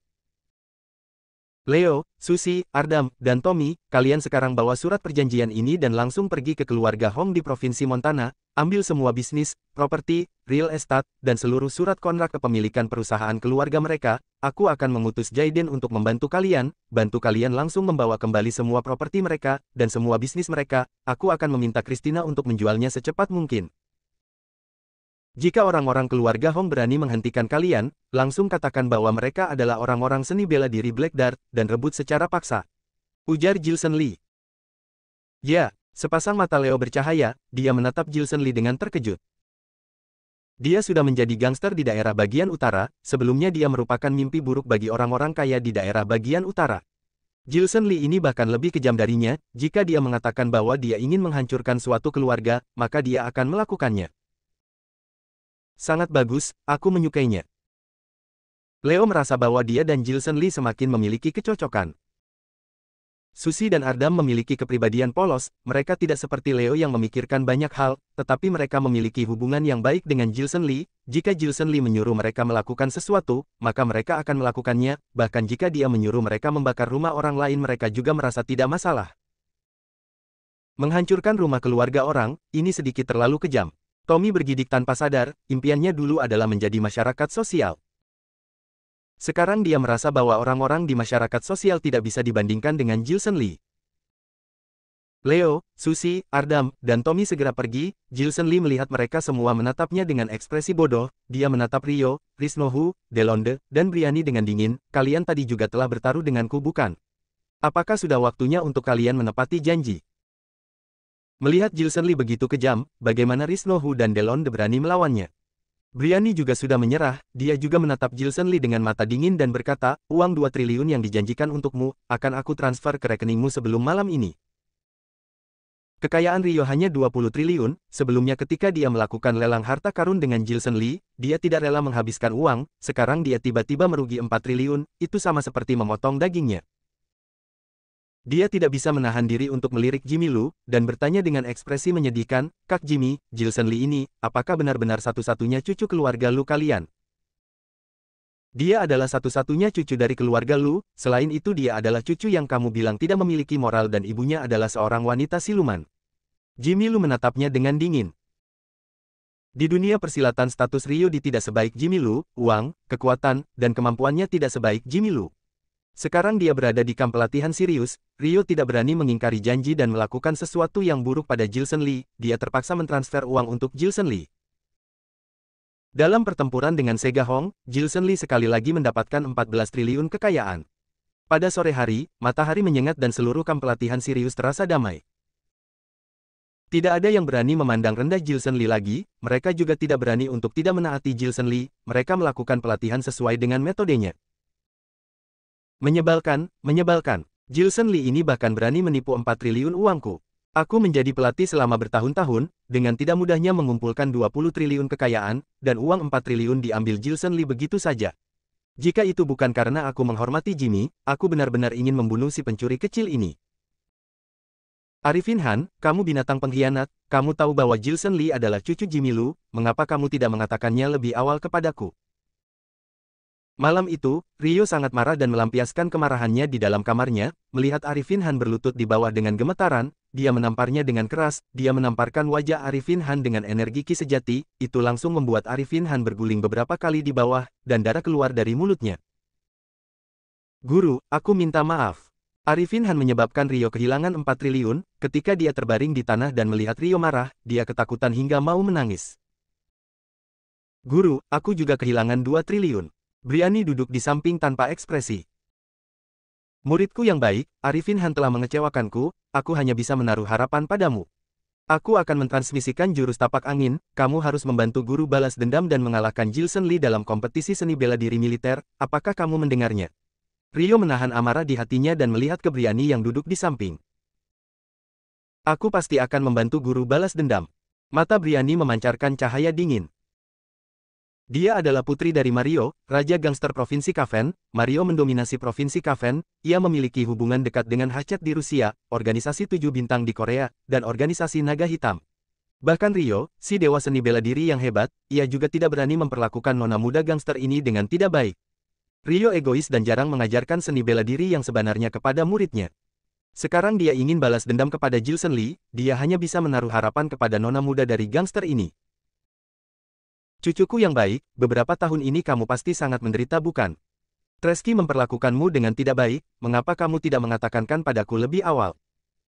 Leo, Susi, Ardam, dan Tommy, kalian sekarang bawa surat perjanjian ini dan langsung pergi ke keluarga Hong di Provinsi Montana, ambil semua bisnis, properti, real estate, dan seluruh surat kontrak kepemilikan perusahaan keluarga mereka. Aku akan mengutus Jaiden untuk membantu kalian, bantu kalian langsung membawa kembali semua properti mereka, dan semua bisnis mereka. Aku akan meminta Christina untuk menjualnya secepat mungkin. Jika orang-orang keluarga Hong berani menghentikan kalian, langsung katakan bahwa mereka adalah orang-orang seni bela diri Black Dart, dan rebut secara paksa. Ujar Gilson Lee. Ya, sepasang mata Leo bercahaya, dia menatap Gilson Lee dengan terkejut. Dia sudah menjadi gangster di daerah bagian utara, sebelumnya dia merupakan mimpi buruk bagi orang-orang kaya di daerah bagian utara. Gilson Lee ini bahkan lebih kejam darinya, jika dia mengatakan bahwa dia ingin menghancurkan suatu keluarga, maka dia akan melakukannya. Sangat bagus, aku menyukainya. Leo merasa bahwa dia dan Gilson Lee semakin memiliki kecocokan. Susi dan Ardam memiliki kepribadian polos, mereka tidak seperti Leo yang memikirkan banyak hal, tetapi mereka memiliki hubungan yang baik dengan Gilson Lee. Jika Gilson Lee menyuruh mereka melakukan sesuatu, maka mereka akan melakukannya, bahkan jika dia menyuruh mereka membakar rumah orang lain mereka juga merasa tidak masalah. Menghancurkan rumah keluarga orang, ini sedikit terlalu kejam. Tommy bergidik tanpa sadar, impiannya dulu adalah menjadi masyarakat sosial. Sekarang dia merasa bahwa orang-orang di masyarakat sosial tidak bisa dibandingkan dengan Gilson Lee. Leo, Susi, Ardam, dan Tommy segera pergi. Gilson Lee melihat mereka semua menatapnya dengan ekspresi bodoh. Dia menatap Rio, Risnohu, Delonde, dan Briani dengan dingin. Kalian tadi juga telah bertaruh denganku bukan? Apakah sudah waktunya untuk kalian menepati janji? Melihat Gilson Lee begitu kejam, bagaimana Risnohu dan Delonde berani melawannya? Briani juga sudah menyerah, dia juga menatap Gilson Lee dengan mata dingin dan berkata, uang 2 triliun yang dijanjikan untukmu, akan aku transfer ke rekeningmu sebelum malam ini. Kekayaan Rio hanya 20 triliun, sebelumnya ketika dia melakukan lelang harta karun dengan Gilson Lee, dia tidak rela menghabiskan uang, sekarang dia tiba-tiba merugi 4 triliun, itu sama seperti memotong dagingnya. Dia tidak bisa menahan diri untuk melirik Jimmy Lu, dan bertanya dengan ekspresi menyedihkan, Kak Jimmy, Gilson Lee ini, apakah benar-benar satu-satunya cucu keluarga Lu kalian? Dia adalah satu-satunya cucu dari keluarga Lu, selain itu dia adalah cucu yang kamu bilang tidak memiliki moral dan ibunya adalah seorang wanita siluman. Jimmy Lu menatapnya dengan dingin. Di dunia persilatan status Rio tidak sebaik Jimmy Lu, uang, kekuatan, dan kemampuannya tidak sebaik Jimmy Lu. Sekarang dia berada di kamp pelatihan Sirius, Rio tidak berani mengingkari janji dan melakukan sesuatu yang buruk pada Gilson Lee, dia terpaksa mentransfer uang untuk Gilson Lee. Dalam pertempuran dengan Sega Hong, Gilson Lee sekali lagi mendapatkan 14 triliun kekayaan. Pada sore hari, matahari menyengat dan seluruh kamp pelatihan Sirius terasa damai. Tidak ada yang berani memandang rendah Jilson Lee lagi, mereka juga tidak berani untuk tidak menaati Jilson Lee, mereka melakukan pelatihan sesuai dengan metodenya. Menyebalkan, menyebalkan. Jilson Lee ini bahkan berani menipu 4 triliun uangku. Aku menjadi pelatih selama bertahun-tahun, dengan tidak mudahnya mengumpulkan 20 triliun kekayaan, dan uang 4 triliun diambil Jilson Lee begitu saja. Jika itu bukan karena aku menghormati Jimmy, aku benar-benar ingin membunuh si pencuri kecil ini. Arifin Han, kamu binatang pengkhianat, kamu tahu bahwa Jilson Lee adalah cucu Jimmy Lu, mengapa kamu tidak mengatakannya lebih awal kepadaku? Malam itu, Rio sangat marah dan melampiaskan kemarahannya di dalam kamarnya, melihat Arifin Han berlutut di bawah dengan gemetaran, dia menamparnya dengan keras, dia menamparkan wajah Arifin Han dengan energi ki sejati, itu langsung membuat Arifin Han berguling beberapa kali di bawah, dan darah keluar dari mulutnya. Guru, aku minta maaf. Arifin Han menyebabkan Rio kehilangan 4 triliun, ketika dia terbaring di tanah dan melihat Rio marah, dia ketakutan hingga mau menangis. Guru, aku juga kehilangan 2 triliun. Briani duduk di samping tanpa ekspresi. Muridku yang baik, Arifin Han telah mengecewakanku, aku hanya bisa menaruh harapan padamu. Aku akan mentransmisikan jurus tapak angin, kamu harus membantu guru balas dendam dan mengalahkan Jilson Lee dalam kompetisi seni bela diri militer, apakah kamu mendengarnya? Rio menahan amarah di hatinya dan melihat ke Briani yang duduk di samping. Aku pasti akan membantu guru balas dendam. Mata Briani memancarkan cahaya dingin. Dia adalah putri dari Mario, Raja Gangster Provinsi Kaven. Mario mendominasi Provinsi Kaven, ia memiliki hubungan dekat dengan Hachet di Rusia, organisasi 7 bintang di Korea, dan organisasi Naga Hitam. Bahkan Rio, si dewa seni bela diri yang hebat, ia juga tidak berani memperlakukan nona muda gangster ini dengan tidak baik. Rio egois dan jarang mengajarkan seni bela diri yang sebenarnya kepada muridnya. Sekarang dia ingin balas dendam kepada Jilson Lee, dia hanya bisa menaruh harapan kepada nona muda dari gangster ini. Cucuku yang baik, beberapa tahun ini kamu pasti sangat menderita bukan? Treski memperlakukanmu dengan tidak baik, mengapa kamu tidak mengatakankan padaku lebih awal?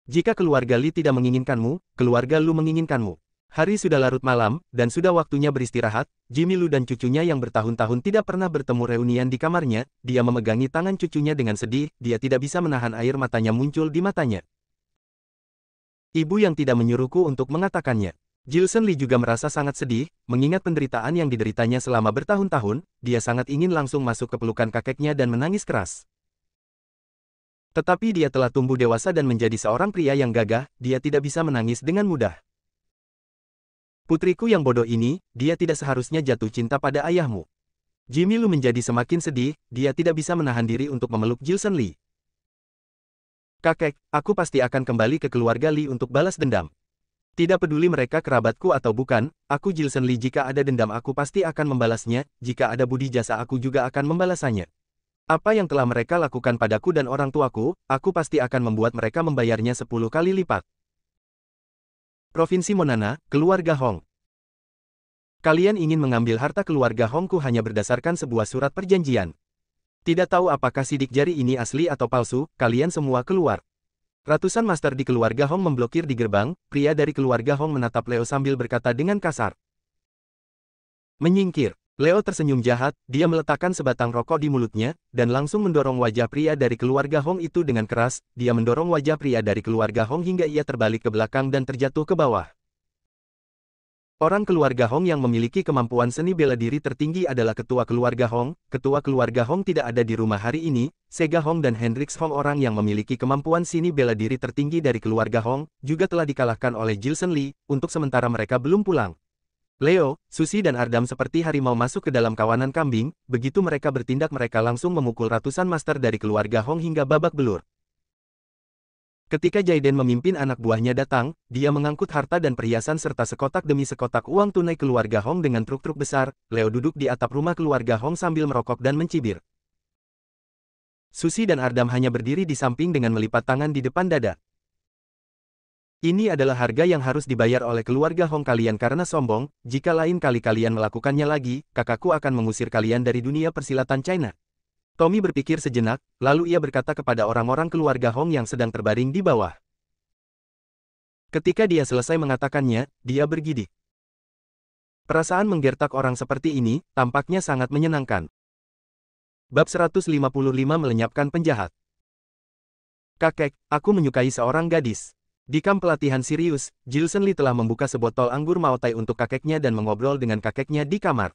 Jika keluarga Lee tidak menginginkanmu, keluarga Lu menginginkanmu. Hari sudah larut malam, dan sudah waktunya beristirahat. Jimmy Lu dan cucunya yang bertahun-tahun tidak pernah bertemu reunian di kamarnya, dia memegangi tangan cucunya dengan sedih, dia tidak bisa menahan air matanya muncul di matanya. Ibu yang tidak menyuruhku untuk mengatakannya. Jilson Lee juga merasa sangat sedih, mengingat penderitaan yang dideritanya selama bertahun-tahun, dia sangat ingin langsung masuk ke pelukan kakeknya dan menangis keras. Tetapi dia telah tumbuh dewasa dan menjadi seorang pria yang gagah, dia tidak bisa menangis dengan mudah. Putriku yang bodoh ini, dia tidak seharusnya jatuh cinta pada ayahmu. Jimmy Lu menjadi semakin sedih, dia tidak bisa menahan diri untuk memeluk Jilson Lee. Kakek, aku pasti akan kembali ke keluarga Lee untuk balas dendam. Tidak peduli mereka kerabatku atau bukan, aku Jilson Lee jika ada dendam aku pasti akan membalasnya, jika ada budi jasa aku juga akan membalasnya. Apa yang telah mereka lakukan padaku dan orang tuaku, aku pasti akan membuat mereka membayarnya 10 kali lipat. Provinsi Monana, keluarga Hong. Kalian ingin mengambil harta keluarga Hongku hanya berdasarkan sebuah surat perjanjian. Tidak tahu apakah sidik jari ini asli atau palsu, kalian semua keluar. Ratusan master di keluarga Hong memblokir di gerbang, pria dari keluarga Hong menatap Leo sambil berkata dengan kasar. Menyingkir. Leo tersenyum jahat, dia meletakkan sebatang rokok di mulutnya, dan langsung mendorong wajah pria dari keluarga Hong itu dengan keras, dia mendorong wajah pria dari keluarga Hong hingga ia terbalik ke belakang dan terjatuh ke bawah. Orang keluarga Hong yang memiliki kemampuan seni bela diri tertinggi adalah ketua keluarga Hong. Ketua keluarga Hong tidak ada di rumah hari ini. Sega Hong dan Hendrix Hong, orang yang memiliki kemampuan seni bela diri tertinggi dari keluarga Hong, juga telah dikalahkan oleh Jilson Lee, untuk sementara mereka belum pulang. Leo, Susi dan Ardam seperti harimau masuk ke dalam kawanan kambing, begitu mereka bertindak mereka langsung memukul ratusan master dari keluarga Hong hingga babak belur. Ketika Jaiden memimpin anak buahnya datang, dia mengangkut harta dan perhiasan serta sekotak demi sekotak uang tunai keluarga Hong dengan truk-truk besar. Leo duduk di atap rumah keluarga Hong sambil merokok dan mencibir. Susi dan Ardam hanya berdiri di samping dengan melipat tangan di depan dada. Ini adalah harga yang harus dibayar oleh keluarga Hong kalian karena sombong, jika lain kali kalian melakukannya lagi, kakakku akan mengusir kalian dari dunia persilatan China. Tommy berpikir sejenak, lalu ia berkata kepada orang-orang keluarga Hong yang sedang terbaring di bawah. Ketika dia selesai mengatakannya, dia bergidik. Perasaan menggertak orang seperti ini, tampaknya sangat menyenangkan. Bab 155 melenyapkan penjahat. Kakek, aku menyukai seorang gadis. Di kamp pelatihan Sirius, Jilson Lee telah membuka sebotol anggur Maotai untuk kakeknya dan mengobrol dengan kakeknya di kamar.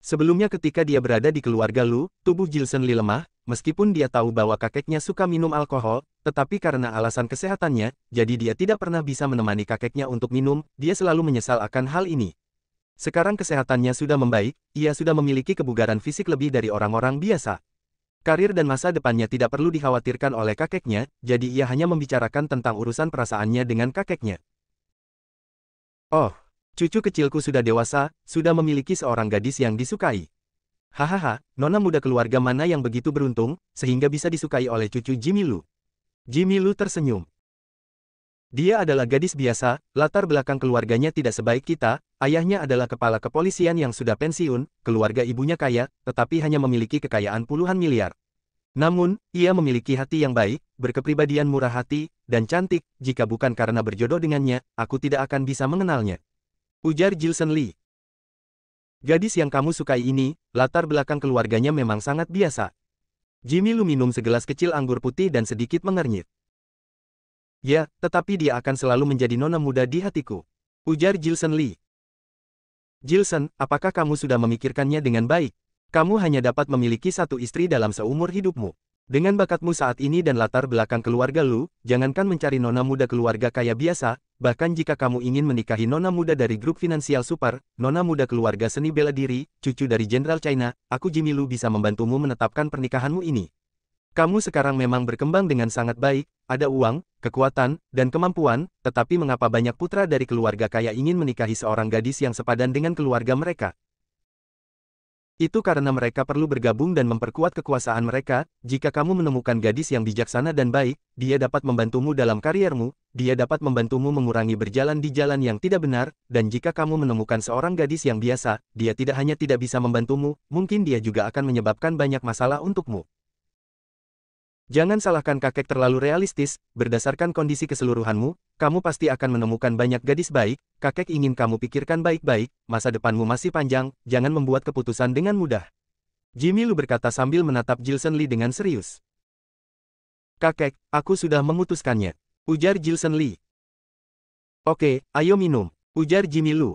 Sebelumnya ketika dia berada di keluarga Lu, tubuh Jilson Lee lemah, meskipun dia tahu bahwa kakeknya suka minum alkohol, tetapi karena alasan kesehatannya, jadi dia tidak pernah bisa menemani kakeknya untuk minum, dia selalu menyesal akan hal ini. Sekarang kesehatannya sudah membaik, ia sudah memiliki kebugaran fisik lebih dari orang-orang biasa. Karir dan masa depannya tidak perlu dikhawatirkan oleh kakeknya, jadi ia hanya membicarakan tentang urusan perasaannya dengan kakeknya. Oh, cucu kecilku sudah dewasa, sudah memiliki seorang gadis yang disukai. Hahaha, nona muda keluarga mana yang begitu beruntung, sehingga bisa disukai oleh cucu Jimmy Lu. Jimmy Lu tersenyum. Dia adalah gadis biasa, latar belakang keluarganya tidak sebaik kita, ayahnya adalah kepala kepolisian yang sudah pensiun, keluarga ibunya kaya, tetapi hanya memiliki kekayaan puluhan miliar. Namun, ia memiliki hati yang baik, berkepribadian murah hati, dan cantik, jika bukan karena berjodoh dengannya, aku tidak akan bisa mengenalnya. Ujar Jilson Lee. Gadis yang kamu sukai ini, latar belakang keluarganya memang sangat biasa. Jimmy Lu minum segelas kecil anggur putih dan sedikit mengernyit. Ya, tetapi dia akan selalu menjadi nona muda di hatiku. Ujar Jilson Lee. Jilson, apakah kamu sudah memikirkannya dengan baik? Kamu hanya dapat memiliki satu istri dalam seumur hidupmu. Dengan bakatmu saat ini dan latar belakang keluarga Lu, jangankan mencari nona muda keluarga kaya biasa, bahkan jika kamu ingin menikahi nona muda dari grup finansial super, nona muda keluarga seni bela diri, cucu dari Jenderal China, aku Jimmy Lu bisa membantumu menetapkan pernikahanmu ini. Kamu sekarang memang berkembang dengan sangat baik, ada uang, kekuatan, dan kemampuan, tetapi mengapa banyak putra dari keluarga kaya ingin menikahi seorang gadis yang sepadan dengan keluarga mereka? Itu karena mereka perlu bergabung dan memperkuat kekuasaan mereka. Jika kamu menemukan gadis yang bijaksana dan baik, dia dapat membantumu dalam kariermu, dia dapat membantumu mengurangi berjalan di jalan yang tidak benar, dan jika kamu menemukan seorang gadis yang biasa, dia tidak hanya tidak bisa membantumu, mungkin dia juga akan menyebabkan banyak masalah untukmu. Jangan salahkan kakek terlalu realistis, berdasarkan kondisi keseluruhanmu, kamu pasti akan menemukan banyak gadis baik, kakek ingin kamu pikirkan baik-baik, masa depanmu masih panjang, jangan membuat keputusan dengan mudah. Jimmy Lu berkata sambil menatap Jilson Lee dengan serius. Kakek, aku sudah memutuskannya. Ujar Jilson Lee. Oke, ayo minum. Ujar Jimmy Lu.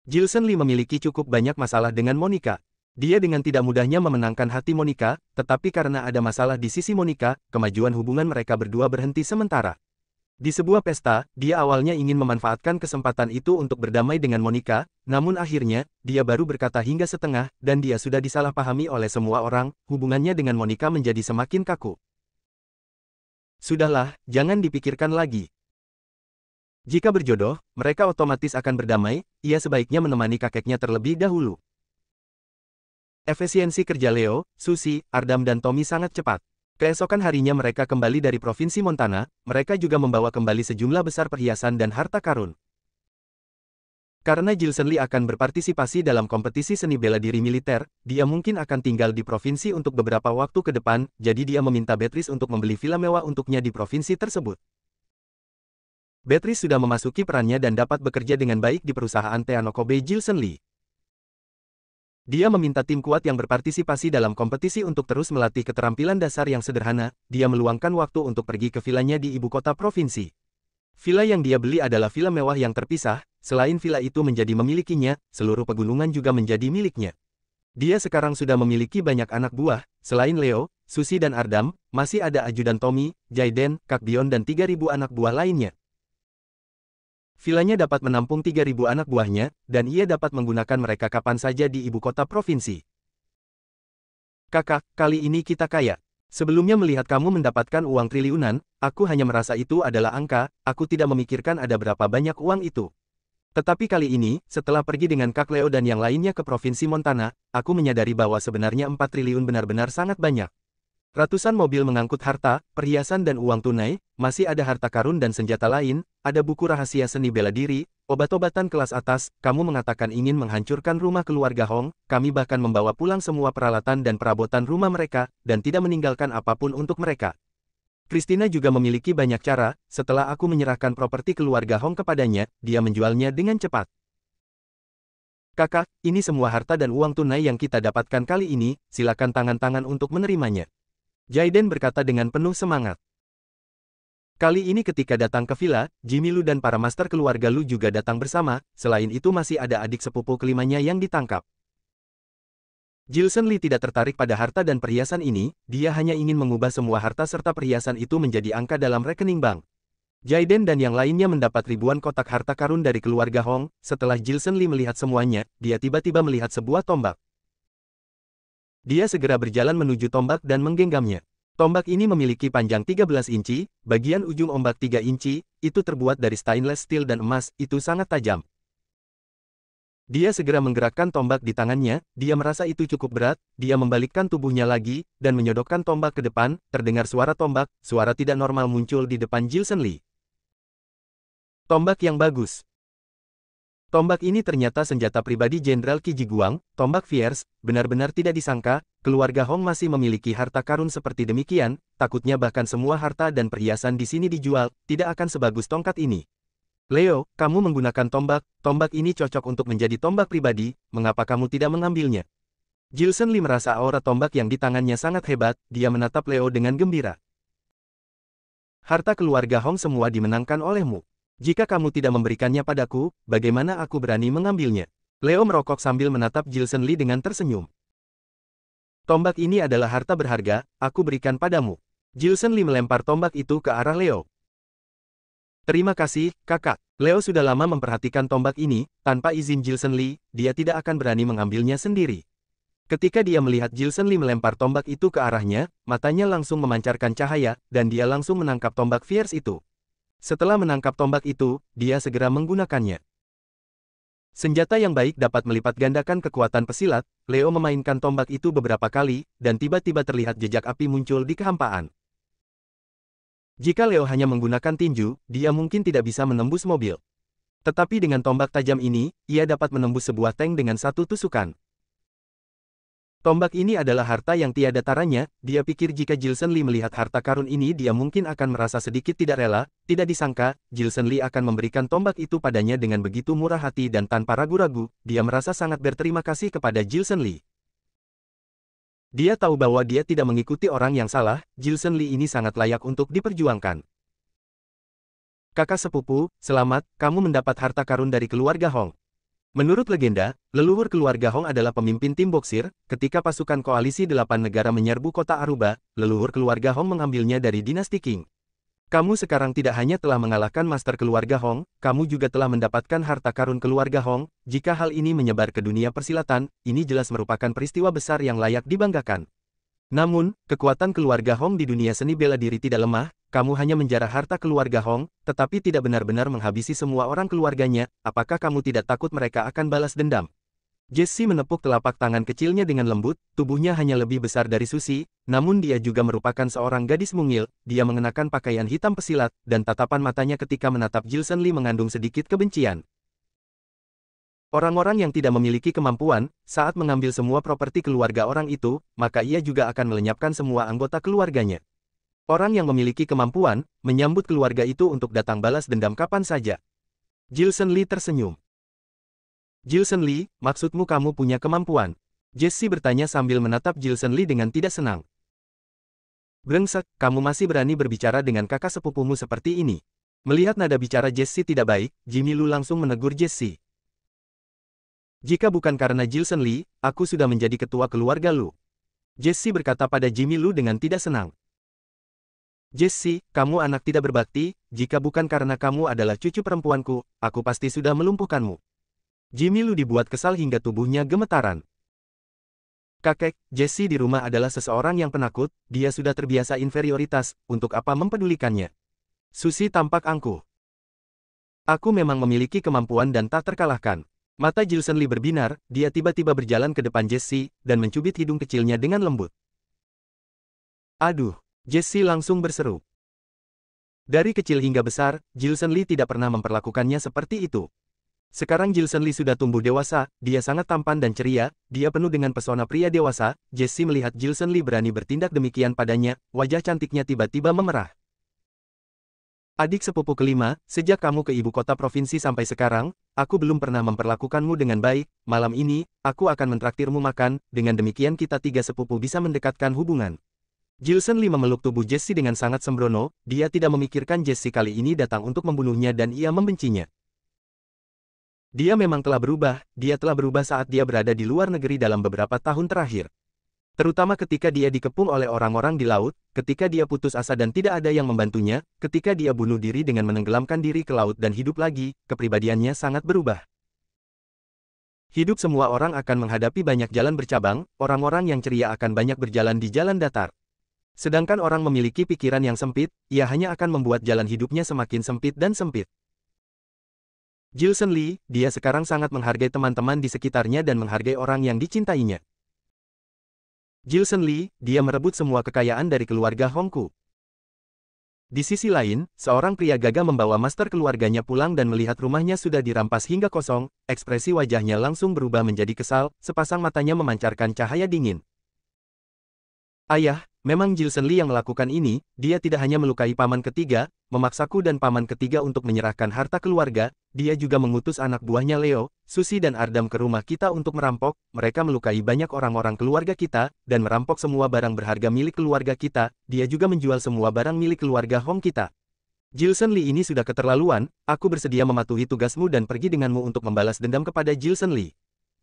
Jilson Lee memiliki cukup banyak masalah dengan Monica. Dia dengan tidak mudahnya memenangkan hati Monica, tetapi karena ada masalah di sisi Monica, kemajuan hubungan mereka berdua berhenti sementara. Di sebuah pesta, dia awalnya ingin memanfaatkan kesempatan itu untuk berdamai dengan Monica, namun akhirnya, dia baru berkata hingga setengah, dan dia sudah disalahpahami oleh semua orang, hubungannya dengan Monica menjadi semakin kaku. Sudahlah, jangan dipikirkan lagi. Jika berjodoh, mereka otomatis akan berdamai, ia sebaiknya menemani kakeknya terlebih dahulu. Efisiensi kerja Leo, Susie, Ardam dan Tommy sangat cepat. Keesokan harinya mereka kembali dari Provinsi Montana, mereka juga membawa kembali sejumlah besar perhiasan dan harta karun. Karena Jilson Lee akan berpartisipasi dalam kompetisi seni bela diri militer, dia mungkin akan tinggal di provinsi untuk beberapa waktu ke depan, jadi dia meminta Beatrice untuk membeli villa mewah untuknya di provinsi tersebut. Beatrice sudah memasuki perannya dan dapat bekerja dengan baik di perusahaan Teanokobe Jilson Lee. Dia meminta tim kuat yang berpartisipasi dalam kompetisi untuk terus melatih keterampilan dasar yang sederhana. Dia meluangkan waktu untuk pergi ke vilanya di ibu kota provinsi. Villa yang dia beli adalah villa mewah yang terpisah, selain villa itu menjadi memilikinya, seluruh pegunungan juga menjadi miliknya. Dia sekarang sudah memiliki banyak anak buah, selain Leo, Susie dan Ardam, masih ada ajudan Tommy, Jaden, Kak Dion dan 3.000 anak buah lainnya. Vilanya dapat menampung 3.000 anak buahnya, dan ia dapat menggunakan mereka kapan saja di ibu kota provinsi. Kakak, kali ini kita kaya. Sebelumnya melihat kamu mendapatkan uang triliunan, aku hanya merasa itu adalah angka, aku tidak memikirkan ada berapa banyak uang itu. Tetapi kali ini, setelah pergi dengan Kak Leo dan yang lainnya ke Provinsi Montana, aku menyadari bahwa sebenarnya 4 triliun benar-benar sangat banyak. Ratusan mobil mengangkut harta, perhiasan dan uang tunai, masih ada harta karun dan senjata lain, ada buku rahasia seni bela diri, obat-obatan kelas atas, kamu mengatakan ingin menghancurkan rumah keluarga Hong, kami bahkan membawa pulang semua peralatan dan perabotan rumah mereka, dan tidak meninggalkan apapun untuk mereka. Christina juga memiliki banyak cara, setelah aku menyerahkan properti keluarga Hong kepadanya, dia menjualnya dengan cepat. Kakak, ini semua harta dan uang tunai yang kita dapatkan kali ini, silakan tangan-tangan untuk menerimanya. Jaiden berkata dengan penuh semangat. Kali ini ketika datang ke villa, Jimmy Lu dan para master keluarga Lu juga datang bersama, selain itu masih ada adik sepupu kelimanya yang ditangkap. Jilson Lee tidak tertarik pada harta dan perhiasan ini, dia hanya ingin mengubah semua harta serta perhiasan itu menjadi angka dalam rekening bank. Jaiden dan yang lainnya mendapat ribuan kotak harta karun dari keluarga Hong. Setelah Jilson Lee melihat semuanya, dia tiba-tiba melihat sebuah tombak. Dia segera berjalan menuju tombak dan menggenggamnya. Tombak ini memiliki panjang 13 inci, bagian ujung ombak 3 inci, itu terbuat dari stainless steel dan emas, itu sangat tajam. Dia segera menggerakkan tombak di tangannya, dia merasa itu cukup berat, dia membalikkan tubuhnya lagi, dan menyodokkan tombak ke depan, terdengar suara tombak, suara tidak normal muncul di depan Jilson Lee. Tombak yang bagus. Tombak ini ternyata senjata pribadi Jenderal Qi Jiguang, tombak fierce, benar-benar tidak disangka, keluarga Hong masih memiliki harta karun seperti demikian, takutnya bahkan semua harta dan perhiasan di sini dijual, tidak akan sebagus tongkat ini. Leo, kamu menggunakan tombak ini cocok untuk menjadi tombak pribadi, mengapa kamu tidak mengambilnya? Jilson Lee merasa aura tombak yang di tangannya sangat hebat, dia menatap Leo dengan gembira. Harta keluarga Hong semua dimenangkan olehmu. Jika kamu tidak memberikannya padaku, bagaimana aku berani mengambilnya? Leo merokok sambil menatap Jilson Lee dengan tersenyum. Tombak ini adalah harta berharga, aku berikan padamu. Jilson Lee melempar tombak itu ke arah Leo. Terima kasih, kakak. Leo sudah lama memperhatikan tombak ini, tanpa izin Jilson Lee, dia tidak akan berani mengambilnya sendiri. Ketika dia melihat Jilson Lee melempar tombak itu ke arahnya, matanya langsung memancarkan cahaya, dan dia langsung menangkap tombak fierce itu. Setelah menangkap tombak itu, dia segera menggunakannya. Senjata yang baik dapat melipat gandakan kekuatan pesilat. Leo memainkan tombak itu beberapa kali, dan tiba-tiba terlihat jejak api muncul di kehampaan. Jika Leo hanya menggunakan tinju, dia mungkin tidak bisa menembus mobil. Tetapi dengan tombak tajam ini, ia dapat menembus sebuah tank dengan satu tusukan. Tombak ini adalah harta yang tiada taranya, dia pikir jika Jilson Lee melihat harta karun ini dia mungkin akan merasa sedikit tidak rela, tidak disangka, Jilson Lee akan memberikan tombak itu padanya dengan begitu murah hati dan tanpa ragu-ragu, dia merasa sangat berterima kasih kepada Jilson Lee. Dia tahu bahwa dia tidak mengikuti orang yang salah, Jilson Lee ini sangat layak untuk diperjuangkan. Kakak sepupu, selamat, kamu mendapat harta karun dari keluarga Hong. Menurut legenda, leluhur keluarga Hong adalah pemimpin tim boksir. Ketika pasukan koalisi 8 negara menyerbu kota Aruba, leluhur keluarga Hong mengambilnya dari dinasti Qing. Kamu sekarang tidak hanya telah mengalahkan master keluarga Hong, kamu juga telah mendapatkan harta karun keluarga Hong. Jika hal ini menyebar ke dunia persilatan, ini jelas merupakan peristiwa besar yang layak dibanggakan. Namun, kekuatan keluarga Hong di dunia seni bela diri tidak lemah. Kamu hanya menjarah harta keluarga Hong, tetapi tidak benar-benar menghabisi semua orang keluarganya. Apakah kamu tidak takut mereka akan balas dendam? Jesse menepuk telapak tangan kecilnya dengan lembut, tubuhnya hanya lebih besar dari Susi, namun dia juga merupakan seorang gadis mungil, dia mengenakan pakaian hitam pesilat, dan tatapan matanya ketika menatap Jilson Lee mengandung sedikit kebencian. Orang-orang yang tidak memiliki kemampuan, saat mengambil semua properti keluarga orang itu, maka ia juga akan melenyapkan semua anggota keluarganya. Orang yang memiliki kemampuan, menyambut keluarga itu untuk datang balas dendam kapan saja. Jilson Lee tersenyum. Jilson Lee, maksudmu kamu punya kemampuan? Jesse bertanya sambil menatap Jilson Lee dengan tidak senang. Brengsek, kamu masih berani berbicara dengan kakak sepupumu seperti ini. Melihat nada bicara Jesse tidak baik, Jimmy Lu langsung menegur Jesse. Jika bukan karena Jilson Lee, aku sudah menjadi ketua keluarga Lu. Jesse berkata pada Jimmy Lu dengan tidak senang. Jesse, kamu anak tidak berbakti, jika bukan karena kamu adalah cucu perempuanku, aku pasti sudah melumpuhkanmu. Jimmy Lu dibuat kesal hingga tubuhnya gemetaran. Kakek, Jesse di rumah adalah seseorang yang penakut, dia sudah terbiasa inferioritas, untuk apa mempedulikannya? Susi tampak angkuh. Aku memang memiliki kemampuan dan tak terkalahkan. Mata Jilson Lee berbinar, dia tiba-tiba berjalan ke depan Jesse, dan mencubit hidung kecilnya dengan lembut. Aduh! Jesse langsung berseru. Dari kecil hingga besar, Jilson Lee tidak pernah memperlakukannya seperti itu. Sekarang Jilson Lee sudah tumbuh dewasa, dia sangat tampan dan ceria, dia penuh dengan pesona pria dewasa. Jesse melihat Jilson Lee berani bertindak demikian padanya, wajah cantiknya tiba-tiba memerah. Adik sepupu kelima, sejak kamu ke ibu kota provinsi sampai sekarang, aku belum pernah memperlakukanmu dengan baik. Malam ini, aku akan mentraktirmu makan, dengan demikian kita tiga sepupu bisa mendekatkan hubungan. Jilson Lee memeluk tubuh Jesse dengan sangat sembrono, dia tidak memikirkan Jesse kali ini datang untuk membunuhnya dan ia membencinya. Dia memang telah berubah, dia telah berubah saat dia berada di luar negeri dalam beberapa tahun terakhir. Terutama ketika dia dikepung oleh orang-orang di laut, ketika dia putus asa dan tidak ada yang membantunya, ketika dia bunuh diri dengan menenggelamkan diri ke laut dan hidup lagi, kepribadiannya sangat berubah. Hidup semua orang akan menghadapi banyak jalan bercabang, orang-orang yang ceria akan banyak berjalan di jalan datar. Sedangkan orang memiliki pikiran yang sempit, ia hanya akan membuat jalan hidupnya semakin sempit dan sempit. Jilson Lee, dia sekarang sangat menghargai teman-teman di sekitarnya dan menghargai orang yang dicintainya. Jilson Lee, dia merebut semua kekayaan dari keluarga Hongku. Di sisi lain, seorang pria gagah membawa master keluarganya pulang dan melihat rumahnya sudah dirampas hingga kosong, ekspresi wajahnya langsung berubah menjadi kesal, sepasang matanya memancarkan cahaya dingin. Ayah, memang Jilson Lee yang melakukan ini, dia tidak hanya melukai paman ketiga, memaksaku dan paman ketiga untuk menyerahkan harta keluarga, dia juga mengutus anak buahnya Leo, Susi dan Ardam ke rumah kita untuk merampok, mereka melukai banyak orang-orang keluarga kita, dan merampok semua barang berharga milik keluarga kita, dia juga menjual semua barang milik keluarga Hong kita. Jilson Lee ini sudah keterlaluan, aku bersedia mematuhi tugasmu dan pergi denganmu untuk membalas dendam kepada Jilson Lee.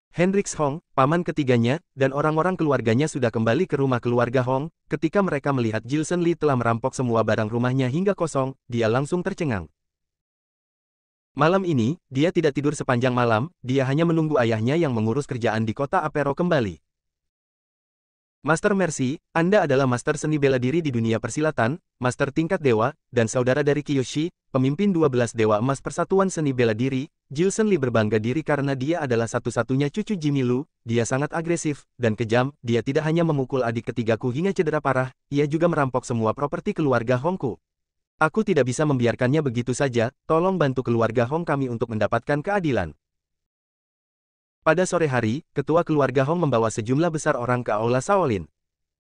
Hendrix Hong, paman ketiganya, dan orang-orang keluarganya sudah kembali ke rumah keluarga Hong. Ketika mereka melihat Jilson Lee telah merampok semua barang rumahnya hingga kosong, dia langsung tercengang. Malam ini, dia tidak tidur sepanjang malam, dia hanya menunggu ayahnya yang mengurus kerjaan di kota Apero kembali. Master Mercy, Anda adalah master seni bela diri di dunia persilatan, master tingkat dewa, dan saudara dari Kiyoshi, pemimpin 12 dewa emas persatuan seni bela diri. Jilson Lee berbangga diri karena dia adalah satu-satunya cucu Jimmy Lu, dia sangat agresif dan kejam, dia tidak hanya memukul adik ketigaku hingga cedera parah, ia juga merampok semua properti keluarga Hongku. Aku tidak bisa membiarkannya begitu saja, tolong bantu keluarga Hong kami untuk mendapatkan keadilan. Pada sore hari, ketua keluarga Hong membawa sejumlah besar orang ke Aula Shaolin.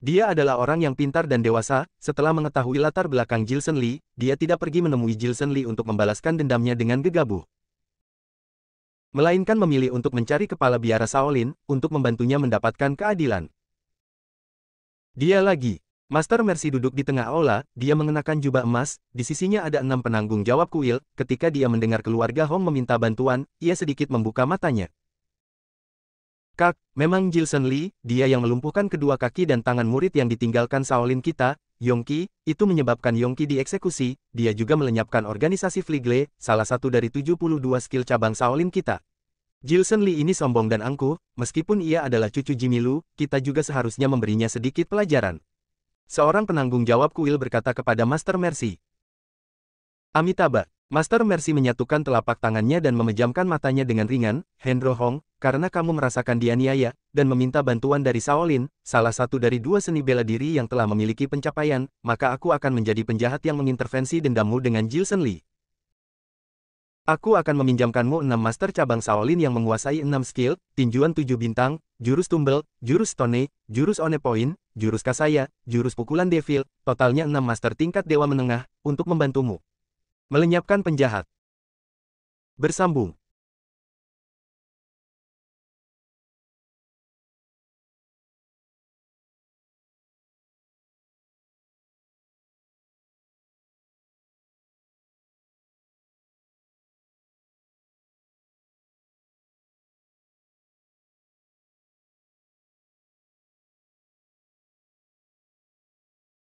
Dia adalah orang yang pintar dan dewasa, setelah mengetahui latar belakang Jilson Lee, dia tidak pergi menemui Jilson Lee untuk membalaskan dendamnya dengan gegabah. Melainkan memilih untuk mencari kepala biara Shaolin, untuk membantunya mendapatkan keadilan. Dia lagi. Master Mercy duduk di tengah aula, dia mengenakan jubah emas, di sisinya ada 6 penanggung jawab kuil, ketika dia mendengar keluarga Hong meminta bantuan, ia sedikit membuka matanya. Kak, memang Jilson Lee, dia yang melumpuhkan kedua kaki dan tangan murid yang ditinggalkan Shaolin kita, Yongqi, itu menyebabkan Yongqi dieksekusi, dia juga melenyapkan organisasi Fligle, salah satu dari 72 skill cabang Shaolin kita. Jilson Lee ini sombong dan angkuh, meskipun ia adalah cucu Jimmy Lu, kita juga seharusnya memberinya sedikit pelajaran. Seorang penanggung jawab kuil berkata kepada Master Mercy. Amitabha, Master Mercy menyatukan telapak tangannya dan memejamkan matanya dengan ringan, Hendro Hong, karena kamu merasakan dianiaya, dan meminta bantuan dari Shaolin, salah satu dari 2 seni bela diri yang telah memiliki pencapaian, maka aku akan menjadi penjahat yang mengintervensi dendammu dengan Jilson Lee. Aku akan meminjamkanmu 6 master cabang Shaolin yang menguasai 6 skill, tinjuan 7 bintang, jurus tumbel, jurus stone, jurus one point, jurus kasaya, jurus pukulan devil, totalnya 6 master tingkat dewa menengah, untuk membantumu melenyapkan penjahat. Bersambung.